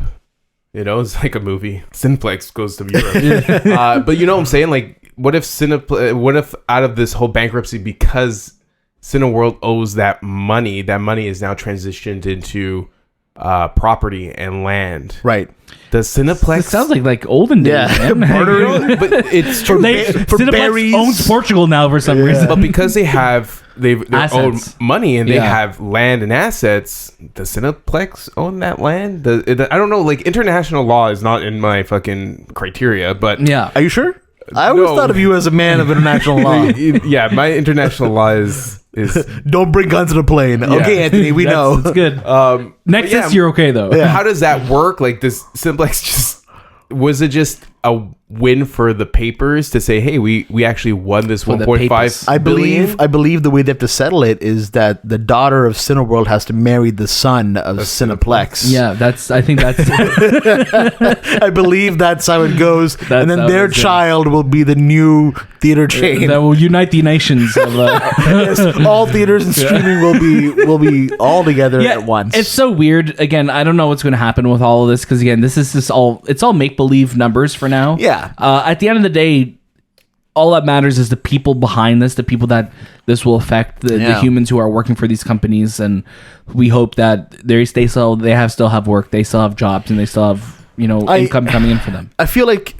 Speaker 3: You know, it's like a movie. Cineplex goes to Europe. But you know what I'm saying? Like, what if out of this whole bankruptcy, because Cineworld owes that money is now transitioned into property and land.
Speaker 1: Right.
Speaker 3: Does Cineplex...
Speaker 2: It sounds like olden days.
Speaker 1: Yeah.
Speaker 2: Man.
Speaker 3: But it's true.
Speaker 2: Cineplex
Speaker 1: berries.
Speaker 2: owns Portugal now for some reason.
Speaker 3: But because they have... They own money and they have land and assets. Does Cineplex own that land? I don't know. Like, international law is not in my fucking criteria, but...
Speaker 2: Yeah.
Speaker 1: Are you sure? I always thought of you as a man of international law.
Speaker 3: Yeah, my international law is
Speaker 1: don't bring guns to the plane. Yeah. Okay, Anthony, we know.
Speaker 2: That's good. Next, you're okay, though.
Speaker 3: Yeah. How does that work? Like, does Cineplex just... Was it just a win for the papers to say, hey, we actually won this 1.5 billion?
Speaker 1: I believe the way they have to settle it is that the daughter of Cineworld has to marry the son of Cineplex.
Speaker 2: Yeah, I think that's
Speaker 1: I believe that's how it goes. And then their child will be the new theater chain
Speaker 2: that will unite the nations of
Speaker 1: yes, all theaters and streaming will be all together at once.
Speaker 2: It's so weird. Again, I don't know what's going to happen with all of this, because again, this is just all make believe numbers for now.
Speaker 1: Yeah.
Speaker 2: At the end of the day, all that matters is the people behind this, the people that this will affect, the humans who are working for these companies, and we hope that they still have work, they still have jobs, and they still have income coming in for them.
Speaker 1: I feel like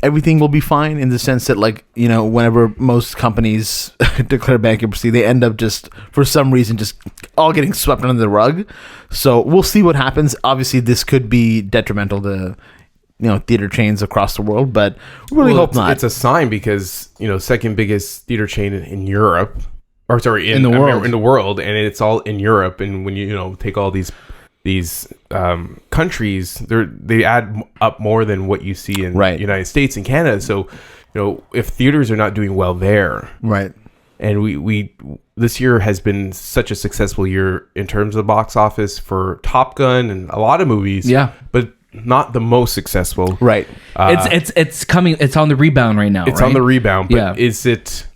Speaker 1: everything will be fine, in the sense that, like, whenever most companies declare bankruptcy, they end up just for some reason just all getting swept under the rug. So we'll see what happens. Obviously, this could be detrimental to theater chains across the world, but we really hope not.
Speaker 3: It's a sign, because second biggest theater chain in Europe, or sorry, in the world, and it's all in Europe. And when you take all these countries, they add up more than what you see in the United States and Canada. So if theaters are not doing well there,
Speaker 1: right,
Speaker 3: and we this year has been such a successful year in terms of box office for Top Gun and a lot of movies, but not the most successful,
Speaker 1: right?
Speaker 2: It's coming. It's on the rebound right now.
Speaker 3: It's on the rebound, but is it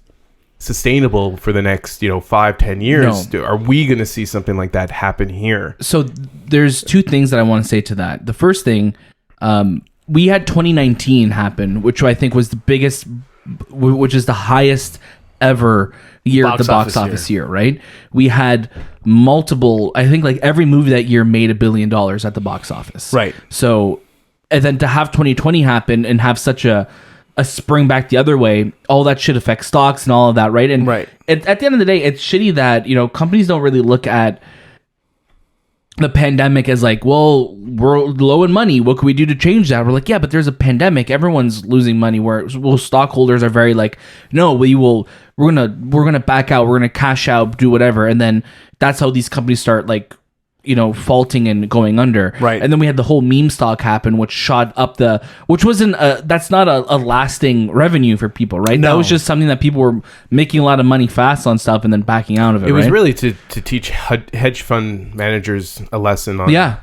Speaker 3: sustainable for the next 5-10 years? No. Are we going to see something like that happen here?
Speaker 2: So there's two things that I want to say to that. The first thing, we had 2019 happen, which I think was the biggest, which is the highest ever year at the box office year, right? We had multiple, I think like every movie that year made $1 billion at the box office.
Speaker 1: Right.
Speaker 2: So, and then to have 2020 happen and have such a spring back the other way, all that shit affects stocks and all of that, right? And at the end of the day, it's shitty that, companies don't really look at the pandemic as like, well, we're low in money, what can we do to change that? We're like, yeah, but there's a pandemic, everyone's losing money. Where stockholders are very like, no, we're gonna back out, we're gonna cash out, do whatever. And then that's how these companies start like faulting and going under.
Speaker 1: Right.
Speaker 2: And then we had the whole meme stock happen, which shot up which wasn't that's not a lasting revenue for people, right?
Speaker 1: No.
Speaker 2: That was just something that people were making a lot of money fast on stuff and then backing out of it.
Speaker 3: It was really to teach hedge fund managers a lesson on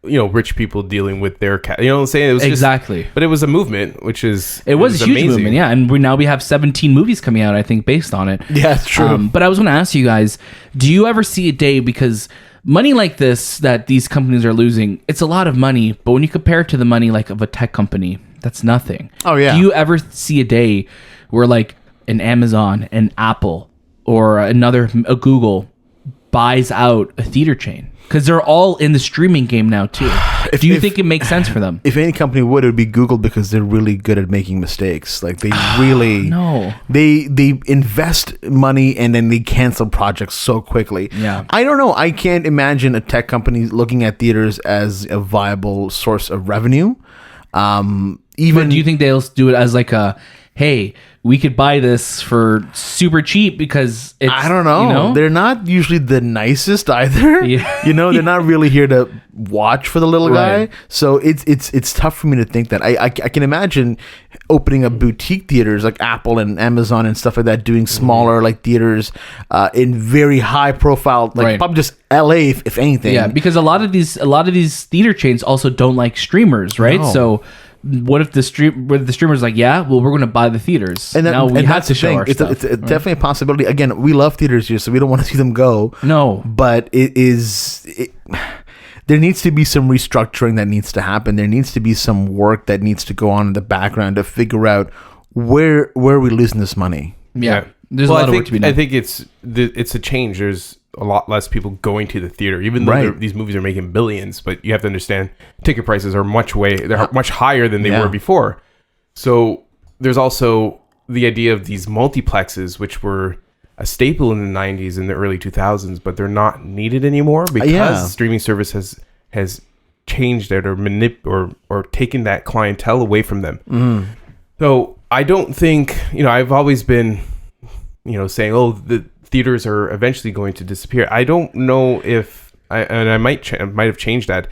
Speaker 3: rich people dealing with their you know what I'm saying? It was
Speaker 2: exactly.
Speaker 3: But it was a movement, which is
Speaker 2: it was a huge movement, yeah. And we have 17 movies coming out, I think, based on it.
Speaker 1: Yeah, it's true.
Speaker 2: But I was going to ask you guys, do you ever see a day, because money like this that these companies are losing, it's a lot of money, but when you compare it to the money like of a tech company, that's nothing.
Speaker 1: Oh yeah.
Speaker 2: Do you ever see a day where like an Amazon, an Apple, or a Google buys out a theater chain? Because they're all in the streaming game now too. Do you think it makes sense for them?
Speaker 1: If any company would, it would be Google, because they're really good at making mistakes. Like they really
Speaker 2: no.
Speaker 1: They invest money and then they cancel projects so quickly.
Speaker 2: Yeah.
Speaker 1: I don't know. I can't imagine a tech company looking at theaters as a viable source of revenue.
Speaker 2: But do you think they'll do it as like a, hey, we could buy this for super cheap because it's,
Speaker 1: I don't know. They're not usually the nicest either.
Speaker 2: Yeah.
Speaker 1: They're not really here to watch for the little guy. So it's tough for me to think that. I can imagine opening up boutique theaters like Apple and Amazon and stuff like that, doing smaller like theaters in very high profile, like probably just LA if anything.
Speaker 2: Yeah, because a lot of these theater chains also don't like streamers, right?
Speaker 1: No.
Speaker 2: So what if the streamer's like, yeah, well, we're going to buy the theaters, and now we have to show our stuff. It's
Speaker 1: definitely a possibility. Again, we love theaters here, so we don't want to see them go.
Speaker 2: No,
Speaker 1: but there needs to be some restructuring that needs to happen. There needs to be some work that needs to go on in the background to figure out where are we losing this money.
Speaker 2: Yeah. There's a lot of work to be done.
Speaker 3: I think it's a change. There's a lot less people going to the theater, even though these movies are making billions. But you have to understand, ticket prices are much higher than they were before. So there's also the idea of these multiplexes, which were a staple in the 90s and the early 2000s, but they're not needed anymore because streaming service has changed it or taken that clientele away from them. So I don't think, I've always been, saying, oh, the theaters are eventually going to disappear. I don't know if I might have changed that.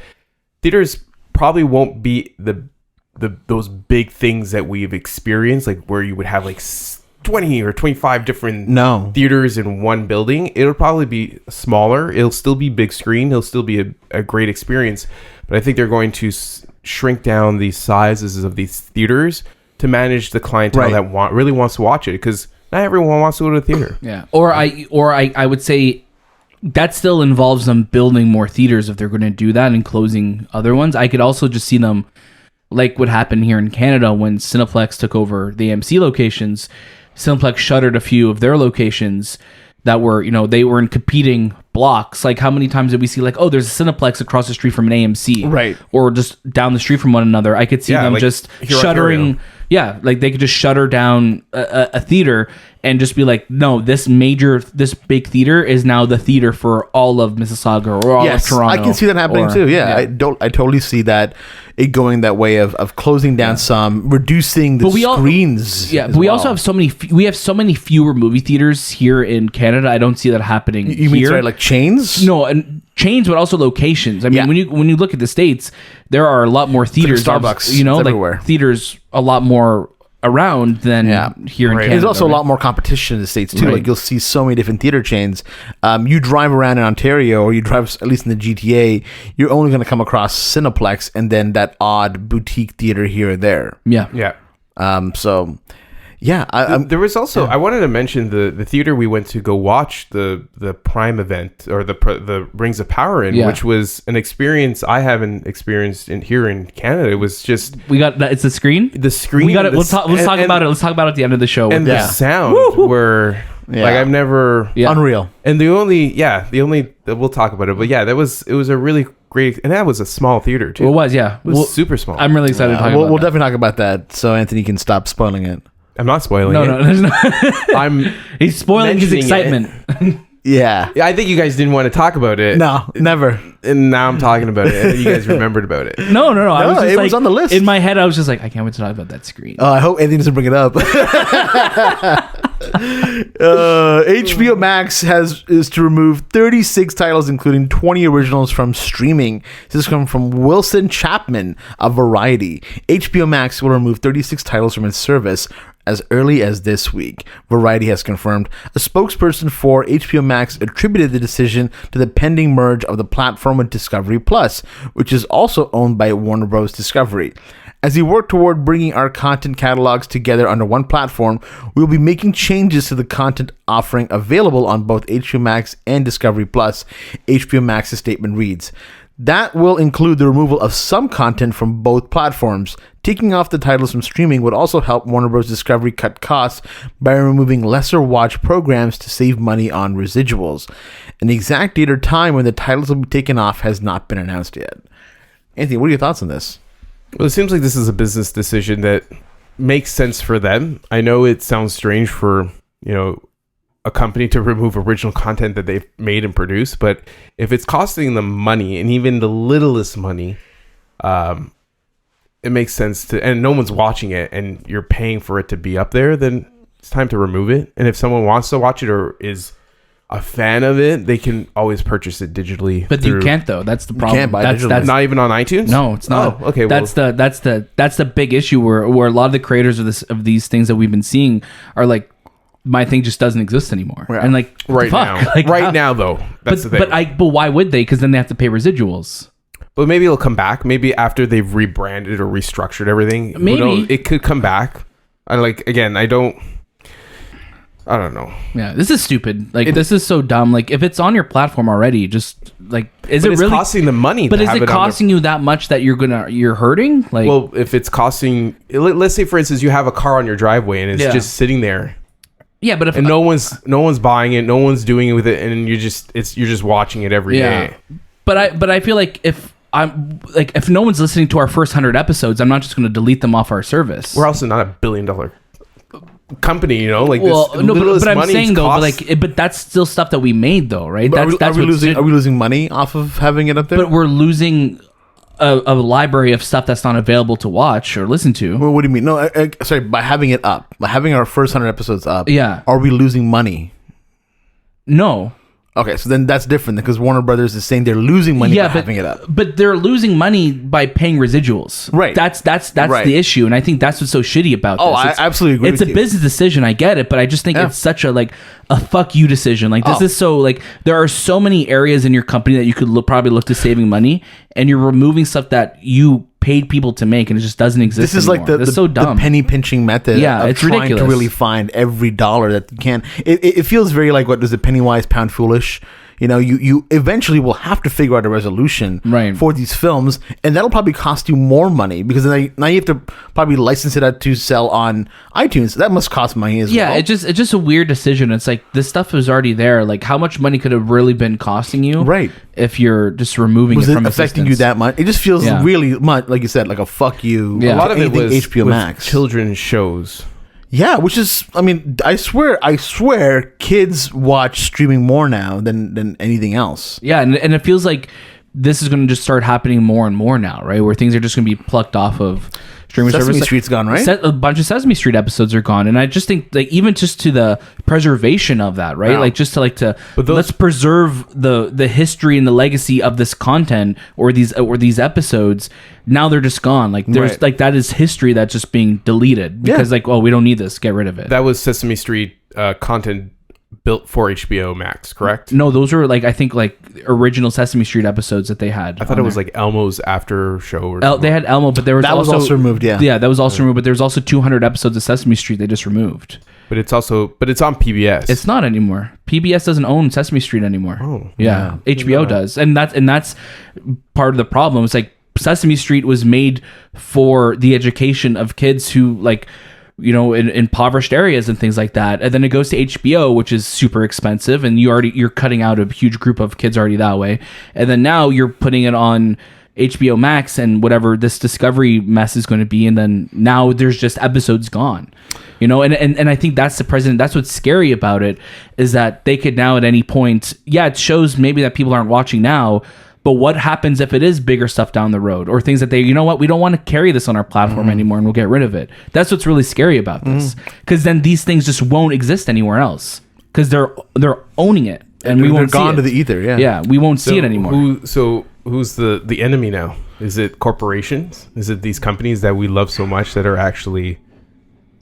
Speaker 3: Theaters probably won't be those big things that we've experienced, like where you would have like 20 or 25 different theaters in one building. It'll probably be smaller. It'll still be big screen. It'll still be a great experience. But I think they're going to shrink down the sizes of these theaters to manage the clientele that really wants to watch it, because not everyone wants to go to the theater.
Speaker 2: Yeah. Or I would say that still involves them building more theaters if they're going to do that and closing other ones. I could also just see them, like what happened here in Canada when Cineplex took over the AMC locations. Cineplex shuttered a few of their locations that were, they were in competing blocks. Like, how many times did we see, like, oh, there's a Cineplex across the street from an AMC,
Speaker 1: right?
Speaker 2: Or just down the street from one another. I could see them like just shuttering. Yeah, like they could just shutter down a theater and just be like, no, this big theater is now the theater for all of Mississauga or all of Toronto.
Speaker 1: I can see that happening too. Yeah, I totally see that it going that way of closing down some, reducing the screens.
Speaker 2: But we also have so many fewer movie theaters here in Canada. I don't see that happening.
Speaker 1: You mean like chains?
Speaker 2: No, and chains, but also locations. I mean, when you look at the States, there are a lot more theaters.
Speaker 1: Like Starbucks, everywhere.
Speaker 2: Like theaters a lot more around than here in Canada.
Speaker 1: There's also a lot more competition in the States too. Like, you'll see so many different theater chains. You drive around in Ontario, or you drive at least in the GTA, you're only going to come across Cineplex and then that odd boutique theater here or there.
Speaker 2: Yeah.
Speaker 3: There was also I wanted to mention the theater we went to go watch the Prime event, or the Rings of Power which was an experience I haven't experienced here in Canada. It was just
Speaker 2: it's the screen.
Speaker 3: The screen.
Speaker 2: We got it. Let's talk about it. Let's talk about it at the end of the show.
Speaker 3: And the sound were like I've never
Speaker 1: unreal.
Speaker 3: And the only we'll talk about it, but it was a really great, and that was a small theater too.
Speaker 2: It was
Speaker 3: super small.
Speaker 2: I'm really excited to talk about
Speaker 1: We'll definitely talk about that, so Anthony can stop spoiling it.
Speaker 3: I'm not spoiling it.
Speaker 2: No, there's no. He's spoiling his excitement.
Speaker 1: Yeah.
Speaker 3: I think you guys didn't want to talk about it.
Speaker 1: No, never.
Speaker 3: And now I'm talking about it, and you guys remembered about it.
Speaker 2: No. I was just
Speaker 1: it was on the list.
Speaker 2: In my head, I was just like, I can't wait to talk about that screen.
Speaker 1: Oh, I hope Anthony doesn't bring it up. HBO Max is to remove 36 titles, including 20 originals from streaming. This is coming from Wilson Chapman of Variety. HBO Max will remove 36 titles from its service as early as this week, Variety has confirmed. A spokesperson for HBO Max attributed the decision to the pending merge of the platform with Discovery Plus, which is also owned by Warner Bros. Discovery. As we work toward bringing our content catalogs together under one platform, we will be making changes to the content offering available on both HBO Max and Discovery Plus, HBO Max's statement reads. That will include the removal of some content from both platforms. Taking off the titles from streaming would also help Warner Bros. Discovery cut costs by removing lesser watch programs to save money on residuals. An exact date or time when the titles will be taken off has not been announced yet. Anthony, what are your thoughts on this?
Speaker 3: Well, it seems like this is a business decision that makes sense for them. I know it sounds strange for, a company to remove original content that they've made and produced, but if it's costing them money, and even the littlest money, it makes sense to, and no one's watching it and you're paying for it to be up there, then it's time to remove it. And if someone wants to watch it or is a fan of it, they can always purchase it digitally.
Speaker 2: But you can't though. That's the problem.
Speaker 1: You can't buy digitally.
Speaker 3: That's not even on iTunes.
Speaker 2: No, it's not.
Speaker 3: Oh, okay.
Speaker 2: That's the big issue where a lot of the creators of these things that we've been seeing are like, my thing just doesn't exist anymore.
Speaker 1: Yeah.
Speaker 2: And like
Speaker 3: right now,
Speaker 2: like,
Speaker 3: now though, that's the thing.
Speaker 2: But why would they? Because then they have to pay residuals.
Speaker 3: But maybe it'll come back. Maybe after they've rebranded or restructured everything.
Speaker 2: Maybe
Speaker 3: it could come back. I don't know.
Speaker 2: Yeah, this is stupid. Like, this is so dumb. Like, if it's on your platform already, just like, is it really
Speaker 3: costing them money?
Speaker 2: But is it costing you that much that you're hurting? Like,
Speaker 3: well, if it's costing, let's say for instance, you have a car on your driveway and it's just sitting there.
Speaker 2: Yeah, but if
Speaker 3: no one's buying it, no one's doing it with it, and you're just watching it every day.
Speaker 2: But I feel like if no one's listening to our first 100 episodes, I'm not just going to delete them off our service.
Speaker 3: We're also not $1 billion company, you know. Like,
Speaker 2: well, no, but I'm saying though, but that's still stuff that we made though, right?
Speaker 1: Are we losing money off of having it up there?
Speaker 2: But we're losing a library of stuff that's not available to watch or listen to.
Speaker 1: Well, what do you mean? No, sorry. By having it up, by having our first 100 episodes up, are we losing money?
Speaker 2: No.
Speaker 1: Okay, so then that's different because Warner Brothers is saying they're losing money by having it up.
Speaker 2: But they're losing money by paying residuals.
Speaker 1: Right.
Speaker 2: That's the issue, and I think that's what's so shitty about this.
Speaker 1: I absolutely agree.
Speaker 2: It's a business decision. I get it, but I just think it's such a fuck you decision. Like, this is so there are so many areas in your company that you could probably look to saving money, and you're removing stuff that you paid people to make, and it just doesn't exist. This is
Speaker 1: anymore.
Speaker 2: It's so dumb.
Speaker 1: The penny pinching method.
Speaker 2: Yeah,
Speaker 1: of
Speaker 2: it's
Speaker 1: trying
Speaker 2: ridiculous
Speaker 1: to really find every dollar that you can. It feels very like, what is it, penny wise, pound foolish. You know, you eventually will have to figure out a resolution for these films, and that'll probably cost you more money because now you have to probably license it out to sell on iTunes. That must cost money as well.
Speaker 2: Yeah, it's just a weird decision. It's like, this stuff is already there. Like, how much money could have really been costing you?
Speaker 1: Right.
Speaker 2: If you're just removing it from
Speaker 1: affecting you that much? It just feels really much, like you said, like a fuck you.
Speaker 3: Yeah. A lot of it was
Speaker 1: HBO Max
Speaker 3: children's shows.
Speaker 1: Yeah, which is, I mean, I swear, kids watch streaming more now than anything else.
Speaker 2: Yeah, and it feels like this is going to just start happening more and more now, right? Where things are just going to be plucked off of streaming services.
Speaker 1: Sesame Street's gone, right?
Speaker 2: A bunch of Sesame Street episodes are gone, and I just think, like, even just to the preservation of that, right? Wow. Like, just to let's preserve the history and the legacy of this content or these episodes. Now they're just gone. Like, there's like, that is history that's just being deleted because like, oh, we don't need this. Get rid of it.
Speaker 3: That was Sesame Street content built for HBO Max, correct?
Speaker 2: No, those were like, I think, like original Sesame Street episodes that they had.
Speaker 3: I thought it was like Elmo's after show or
Speaker 2: they had Elmo, but there was
Speaker 1: that was also removed. Yeah,
Speaker 2: that was also removed. But there's also 200 episodes of Sesame Street they just removed.
Speaker 3: But it's on PBS.
Speaker 2: It's not anymore. PBS doesn't own Sesame Street anymore.
Speaker 3: Oh,
Speaker 2: yeah. HBO does, and that's part of the problem. It's like, Sesame Street was made for the education of kids who, like, you know, in impoverished areas and things like that, and then it goes to HBO, which is super expensive, and you're cutting out a huge group of kids already that way, and then now you're putting it on HBO Max and whatever this Discovery mess is going to be, and then now there's just episodes gone, you know, and I think that's that's what's scary about it, is that they could now at any point, it shows maybe that people aren't watching now. But what happens if it is bigger stuff down the road, or things that we don't want to carry this on our platform anymore, and we'll get rid of it? That's what's really scary about this, because then these things just won't exist anywhere else because they're owning it, and we won't.
Speaker 1: They're gone
Speaker 2: see
Speaker 1: to the ether. Yeah,
Speaker 2: we won't see it anymore.
Speaker 3: Who's the enemy now? Is it corporations? Is it these companies that we love so much that are actually,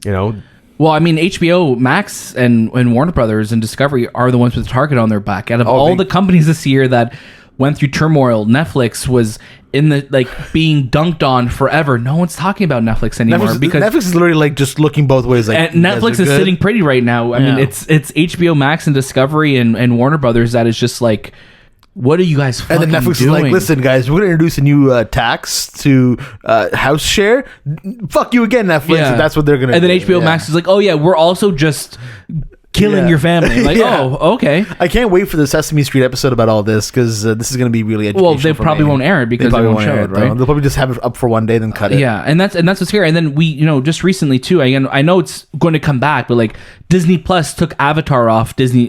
Speaker 3: you know?
Speaker 2: Well, I mean, HBO Max and Warner Brothers and Discovery are the ones with the target on their back. Out of all the companies this year that went through turmoil, Netflix was in the being dunked on forever. No one's talking about Netflix anymore because
Speaker 1: Netflix is literally like just looking both ways. Like,
Speaker 2: and Netflix is sitting pretty right now. I mean, it's HBO Max and Discovery and Warner Brothers that is just like, what are you guys fucking doing?
Speaker 1: And then Netflix is like, listen, guys, we're going to introduce a new tax to house share. Fuck you again, Netflix. And that's what they're going to do.
Speaker 2: And then HBO Max is like, oh yeah, we're also just killing your family. Like, oh, okay.
Speaker 1: I can't wait for the Sesame Street episode about all this, because this is going to be really educational.
Speaker 2: Well, they probably won't air it because they won't show it, right?
Speaker 1: They'll probably just have it up for one day, then cut it.
Speaker 2: Yeah, and that's what's scary. And then we, just recently too. Again, I know it's going to come back, but like Disney Plus took Avatar off. Disney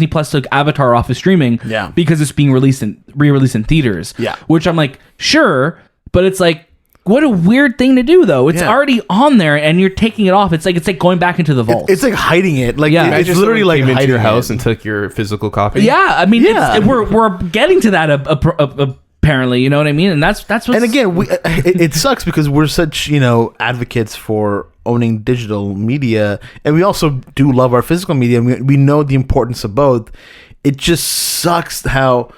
Speaker 2: Plus took Avatar off of streaming.
Speaker 1: Yeah.
Speaker 2: Because it's being re-released in theaters.
Speaker 1: Yeah.
Speaker 2: Which I'm like, sure, but it's like, what a weird thing to do, though. It's already on there, and you're taking it off. It's like going back into the vault.
Speaker 1: It's like hiding it. Like it's
Speaker 3: literally like
Speaker 1: hiding
Speaker 3: into your house and took your physical copy.
Speaker 2: Yeah, I mean, we're getting to that apparently. You know what I mean? And that's what's...
Speaker 1: And again, it sucks because we're such advocates for owning digital media, and we also do love our physical media, and we know the importance of both. It just sucks how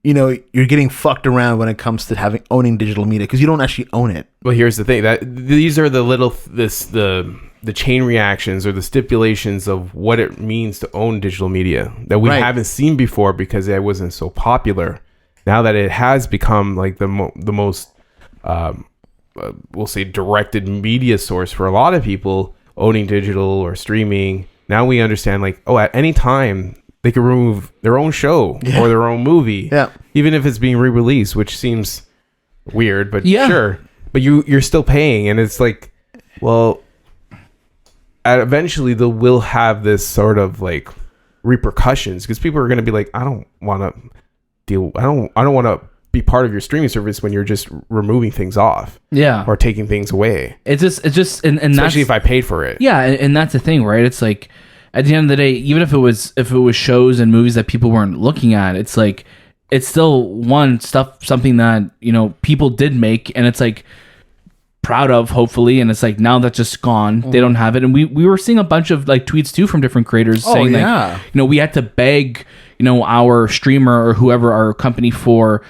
Speaker 1: you're getting fucked around when it comes to owning digital media because you don't actually own it.
Speaker 3: Well, here's the thing, that these are the chain reactions or the stipulations of what it means to own digital media that we haven't seen before because it wasn't so popular. Now that it has become like the most we'll say directed media source for a lot of people owning digital or streaming, now we understand like, at any time they can remove their own show or their own movie, even if it's being re-released, which seems weird, but sure. But you're still paying, and it's like, well, eventually they will have this sort of like repercussions because people are going to be like, I don't want to be part of your streaming service when you're just removing things off, or taking things away.
Speaker 2: It's just, and
Speaker 3: especially if I paid for it,
Speaker 2: and that's the thing, right? It's like, at the end of the day, even if it was shows and movies that people weren't looking at, it's like, it's still something that people did make, and it's like proud of, hopefully. And it's like, now that's just gone. They don't have it. And we were seeing a bunch of like tweets too from different creators saying like, we had to beg our streamer or whoever, our company, for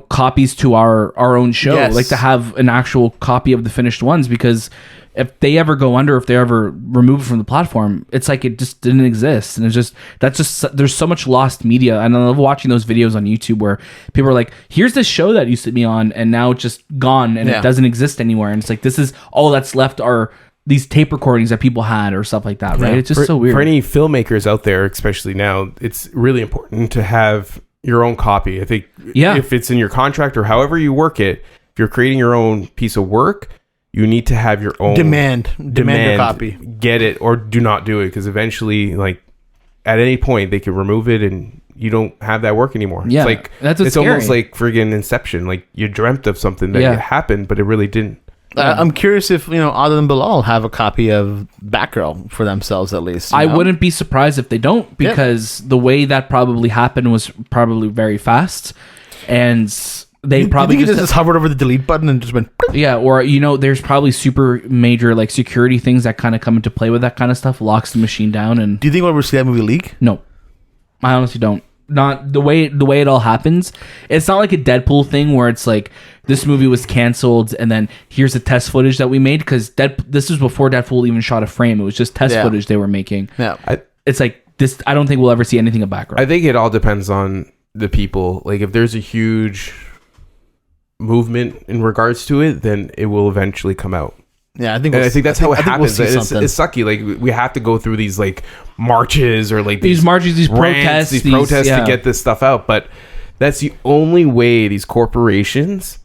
Speaker 2: copies to our own show, like to have an actual copy of the finished ones, because if they ever go under, if they're ever removed from the platform, it's like it just didn't exist. And there's so much lost media. And I love watching those videos on YouTube where people are like, here's this show that used to be on and now it's just gone and it doesn't exist anywhere. And it's like, this is all that's left are these tape recordings that people had or stuff like that, right? It's just so weird.
Speaker 3: For any filmmakers out there, especially now, it's really important to have your own copy. I think if it's in your contract or however you work it, if you're creating your own piece of work, you need to have your own
Speaker 1: demand your copy.
Speaker 3: Get it or do not do it, because eventually, like at any point, they can remove it and you don't have that work anymore.
Speaker 2: Yeah,
Speaker 3: it's like it's scary. Almost like friggin' Inception. Like you dreamt of something that happened, but it really didn't.
Speaker 1: I'm curious if Adil and Bilal have a copy of Batgirl for themselves at least.
Speaker 2: I wouldn't be surprised if they don't, because the way that probably happened was probably very fast, and they probably
Speaker 1: just hovered over the delete button and just went.
Speaker 2: Or there's probably super major like security things that kind of come into play with that kind of stuff, locks the machine down. And
Speaker 1: do you think we'll ever see that movie leak?
Speaker 2: No, I honestly don't. Not the way it all happens. It's not like a Deadpool thing where it's like this movie was canceled and then here's the test footage that we made, because this was before Deadpool even shot a frame. It was just test footage they were making. It's like this. I don't think we'll ever see anything of Batgirl.
Speaker 3: I think it all depends on the people. Like if there's a huge movement in regards to it, then it will eventually come out.
Speaker 1: Yeah, I think
Speaker 3: that's how it happens. It's sucky. Like we have to go through these like marches or like
Speaker 2: these marches, these protests
Speaker 3: to get this stuff out. But that's the only way these corporations,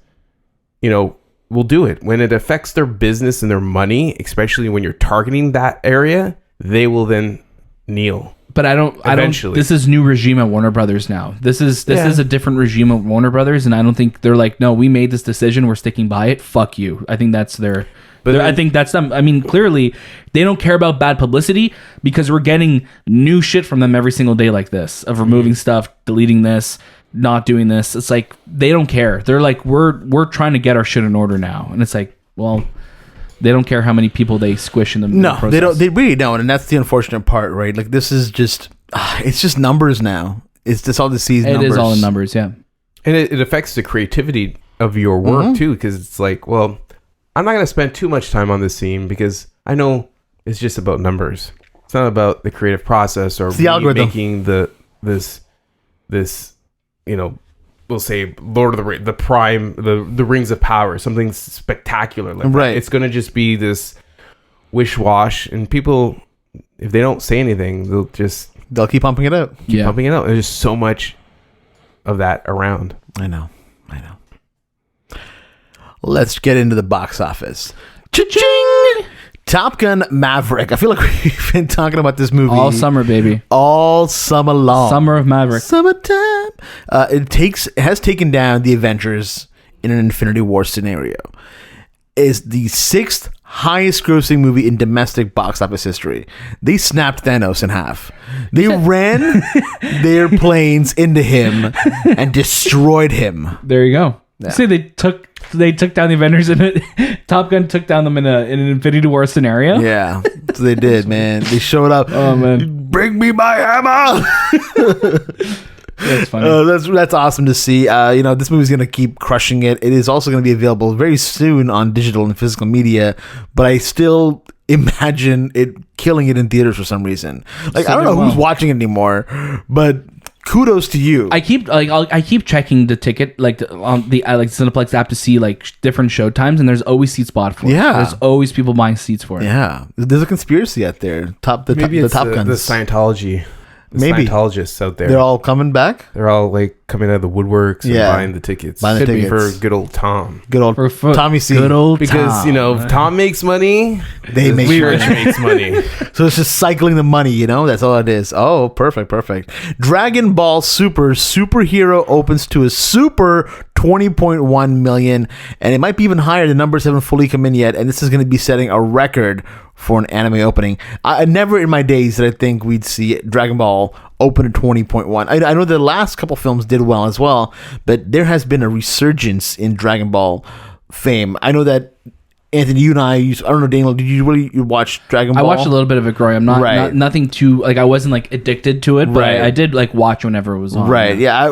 Speaker 3: will do it. When it affects their business and their money, especially when you're targeting that area, they will then kneel.
Speaker 2: But I don't. This is new regime at Warner Brothers now. This is a different regime at Warner Brothers, and I don't think they're like, no, we made this decision, we're sticking by it. Fuck you. I think that's their. But I think that's them. I mean, clearly they don't care about bad publicity, because we're getting new shit from them every single day like this, of removing stuff, deleting this, not doing this. It's like they don't care. They're like, we're trying to get our shit in order now, and it's like, well, they don't care how many people they squish in the process.
Speaker 1: They don't. They really don't, and that's the unfortunate part, right? Like this is just, it's just numbers now. It's just all the numbers.
Speaker 2: It is all in numbers, yeah.
Speaker 3: And it affects the creativity of your work too, because it's like, well, I'm not going to spend too much time on this scene because I know it's just about numbers. It's not about the creative process or
Speaker 1: the algorithm
Speaker 3: making this we'll say Lord of the Rings, the Rings of Power, something spectacular like that. It's going to just be this wish-wash, and people, if they don't say anything, they'll keep pumping it out. Pumping it out. There's just so much of that around.
Speaker 1: I know. Let's get into the box office. Cha-ching! Top Gun Maverick. I feel like we've been talking about this movie
Speaker 2: all summer, baby.
Speaker 1: All summer long.
Speaker 2: Summer of Maverick.
Speaker 1: Summertime. It has taken down the Avengers in an Infinity War scenario. is the 6th highest grossing movie in domestic box office history. They snapped Thanos in half. They ran their planes into him and destroyed him.
Speaker 2: There you go. Yeah. See, they took down the Avengers in it. Top Gun took down them in an Infinity War scenario.
Speaker 1: Yeah, so they did, man. They showed up.
Speaker 2: Oh man,
Speaker 1: bring me my hammer.
Speaker 2: That's funny.
Speaker 1: That's awesome to see. This movie's going to keep crushing it. It is also going to be available very soon on digital and physical media, but I still imagine it killing it in theaters for some reason. Like, I don't know who's watching it anymore, but kudos to you.
Speaker 2: I keep checking the ticket on the Cineplex app to see different show times, and there's always seat spot for it.
Speaker 1: Yeah,
Speaker 2: there's always people buying seats for it.
Speaker 1: Yeah, there's a conspiracy out there.
Speaker 3: Maybe
Speaker 1: Top
Speaker 3: it's
Speaker 1: Guns.
Speaker 3: the Scientology.
Speaker 1: Maybe
Speaker 3: Scientologists out there.
Speaker 1: They're all coming back.
Speaker 3: They're all coming out of the woodworks and buying the tickets.
Speaker 1: Could be
Speaker 3: for good old Tom.
Speaker 1: Good old Tommy C.
Speaker 2: Good old
Speaker 3: because
Speaker 2: Tom.
Speaker 3: If Tom makes money,
Speaker 1: they make
Speaker 3: Rich makes money.
Speaker 1: So it's just cycling the money. That's all it is. Oh, perfect. Dragon Ball Super Superhero opens to a super 20.1 million, and it might be even higher. The numbers haven't fully come in yet, and this is going to be setting a record for an anime opening. I never in my days did I think we'd see Dragon Ball open at 20.1. I know the last couple films did well as well, but there has been a resurgence in Dragon Ball fame. I know that Anthony, you and I don't know, Daniel, did you really watch Dragon Ball?
Speaker 2: I watched a little bit of it growing. I'm not nothing too I wasn't addicted to it, but I did watch whenever it was on.
Speaker 1: Right. Yeah.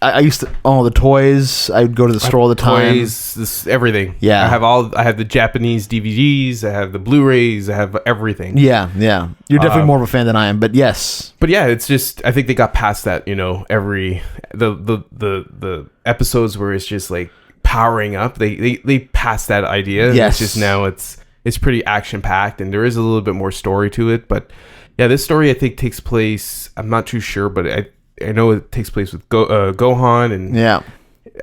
Speaker 1: I used to own the toys. I would go to the store all the time.
Speaker 3: Toys, everything.
Speaker 1: Yeah.
Speaker 3: I have the Japanese DVDs. I have the Blu-rays. I have everything.
Speaker 1: Yeah. Yeah. You're definitely more of a fan than I am, but yes.
Speaker 3: But yeah, it's just I think they got past that. Every the episodes where it's just powering up, they passed that idea.
Speaker 1: Yes.
Speaker 3: It's just now it's pretty action packed, and there is a little bit more story to it. But yeah, this story I think takes place. I'm not too sure, but I know it takes place with Gohan, and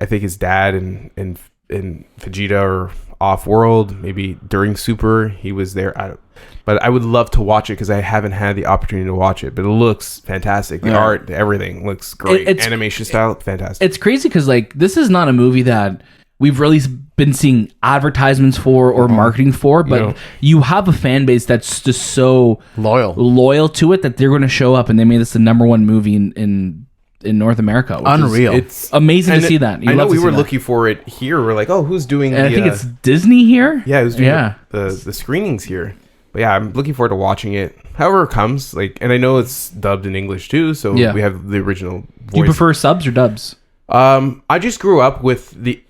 Speaker 3: I think his dad and Vegeta are off world. Maybe during Super he was there. But I would love to watch it because I haven't had the opportunity to watch it. But it looks fantastic. The art, everything looks great. Animation style, fantastic.
Speaker 2: It's crazy because this is not a movie that we've really been seeing advertisements for or marketing for. But you have a fan base that's just so loyal to it that they're going to show up, and they made this the number one movie in North America.
Speaker 1: Unreal.
Speaker 2: It's amazing to see that.
Speaker 3: I know we were looking for it here. We're like, who's doing
Speaker 2: I think it's Disney here.
Speaker 3: Yeah, who's doing the screenings here. But yeah, I'm looking forward to watching it. However it comes, and I know it's dubbed in English too, so we have the original voice.
Speaker 2: Do you prefer subs or dubs?
Speaker 3: I just grew up with the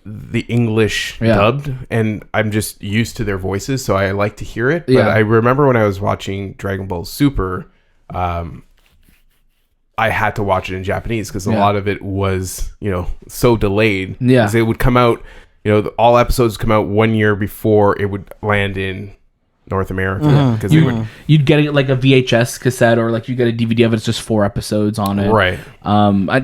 Speaker 3: English dubbed, and I'm just used to their voices, so I like to hear it. But I remember when I was watching Dragon Ball Super, I had to watch it in Japanese because a lot of it was, so delayed. Yeah, because it would come out, all episodes come out 1 year before it would land in North America, because
Speaker 2: you'd get it like a VHS cassette, or you get a DVD of it. It's just 4 episodes on it,
Speaker 3: right?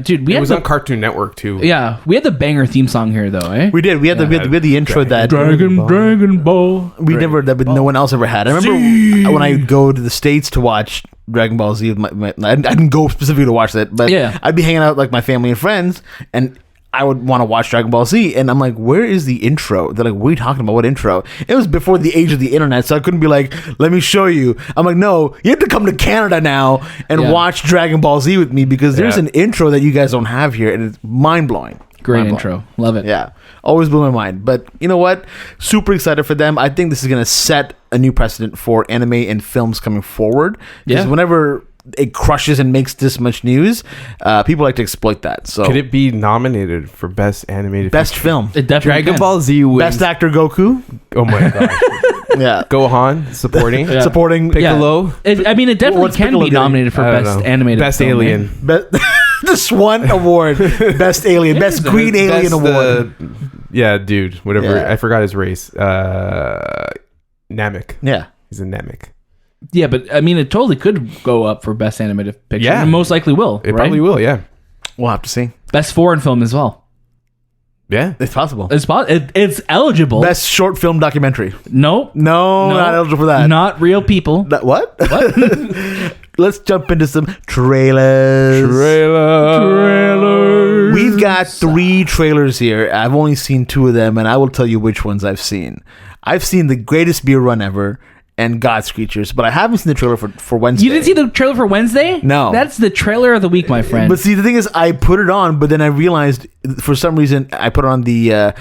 Speaker 2: Dude,
Speaker 3: it was on Cartoon Network too.
Speaker 2: Yeah, we had the banger theme song here, though. Eh?
Speaker 1: We did. We had the intro that
Speaker 2: Dragon Ball.
Speaker 1: We never that, but no one else ever had. I remember when I would go to the States to watch Dragon Ball Z. I didn't go specifically to watch that, but I'd be hanging out with my family and friends, and I would want to watch Dragon Ball Z, and I'm like, where is the intro? They're like, what are you talking about? What intro? It was before the age of the internet, so I couldn't be like, let me show you. I'm like, no, you have to come to Canada now and watch Dragon Ball Z with me, because there's an intro that you guys don't have here, and it's mind-blowing.
Speaker 2: Great intro. Love it.
Speaker 1: Yeah. Always blew my mind. But you know what? Super excited for them. I think this is going to set a new precedent for anime and films coming forward. Because whenever it crushes and makes this much news, people like to exploit that. So
Speaker 3: could it be nominated for best animated
Speaker 1: best film?
Speaker 2: It definitely
Speaker 3: Dragon Ball Z wins.
Speaker 1: Best actor Goku.
Speaker 3: Oh my gosh. Yeah. Gohan supporting
Speaker 1: supporting
Speaker 3: Piccolo.
Speaker 2: It definitely can be nominated for best animated
Speaker 3: best
Speaker 2: film,
Speaker 3: alien.
Speaker 1: This one award, best alien, best green alien award.
Speaker 3: Dude, whatever. I forgot his race. Namek.
Speaker 1: Yeah,
Speaker 3: he's a Namek.
Speaker 2: Yeah, but it totally could go up for best animated picture. Yeah, it most likely will.
Speaker 3: It probably will. Yeah,
Speaker 1: we'll have to see.
Speaker 2: Best foreign film as well.
Speaker 1: Yeah, it's possible.
Speaker 2: It's eligible.
Speaker 1: Best short film documentary.
Speaker 2: No,
Speaker 1: not eligible for that.
Speaker 2: Not real people.
Speaker 1: What? let's jump into some trailers. We've got 3 trailers here. I've only seen 2 of them, and I will tell you which ones I've seen. I've seen The Greatest Beer Run Ever and God's Creatures, but I haven't seen the trailer for Wednesday.
Speaker 2: You didn't see the trailer for Wednesday?
Speaker 1: No.
Speaker 2: That's the trailer of the week, my friend.
Speaker 1: But see, the thing is, I put it on, but then I realized for some reason I put on the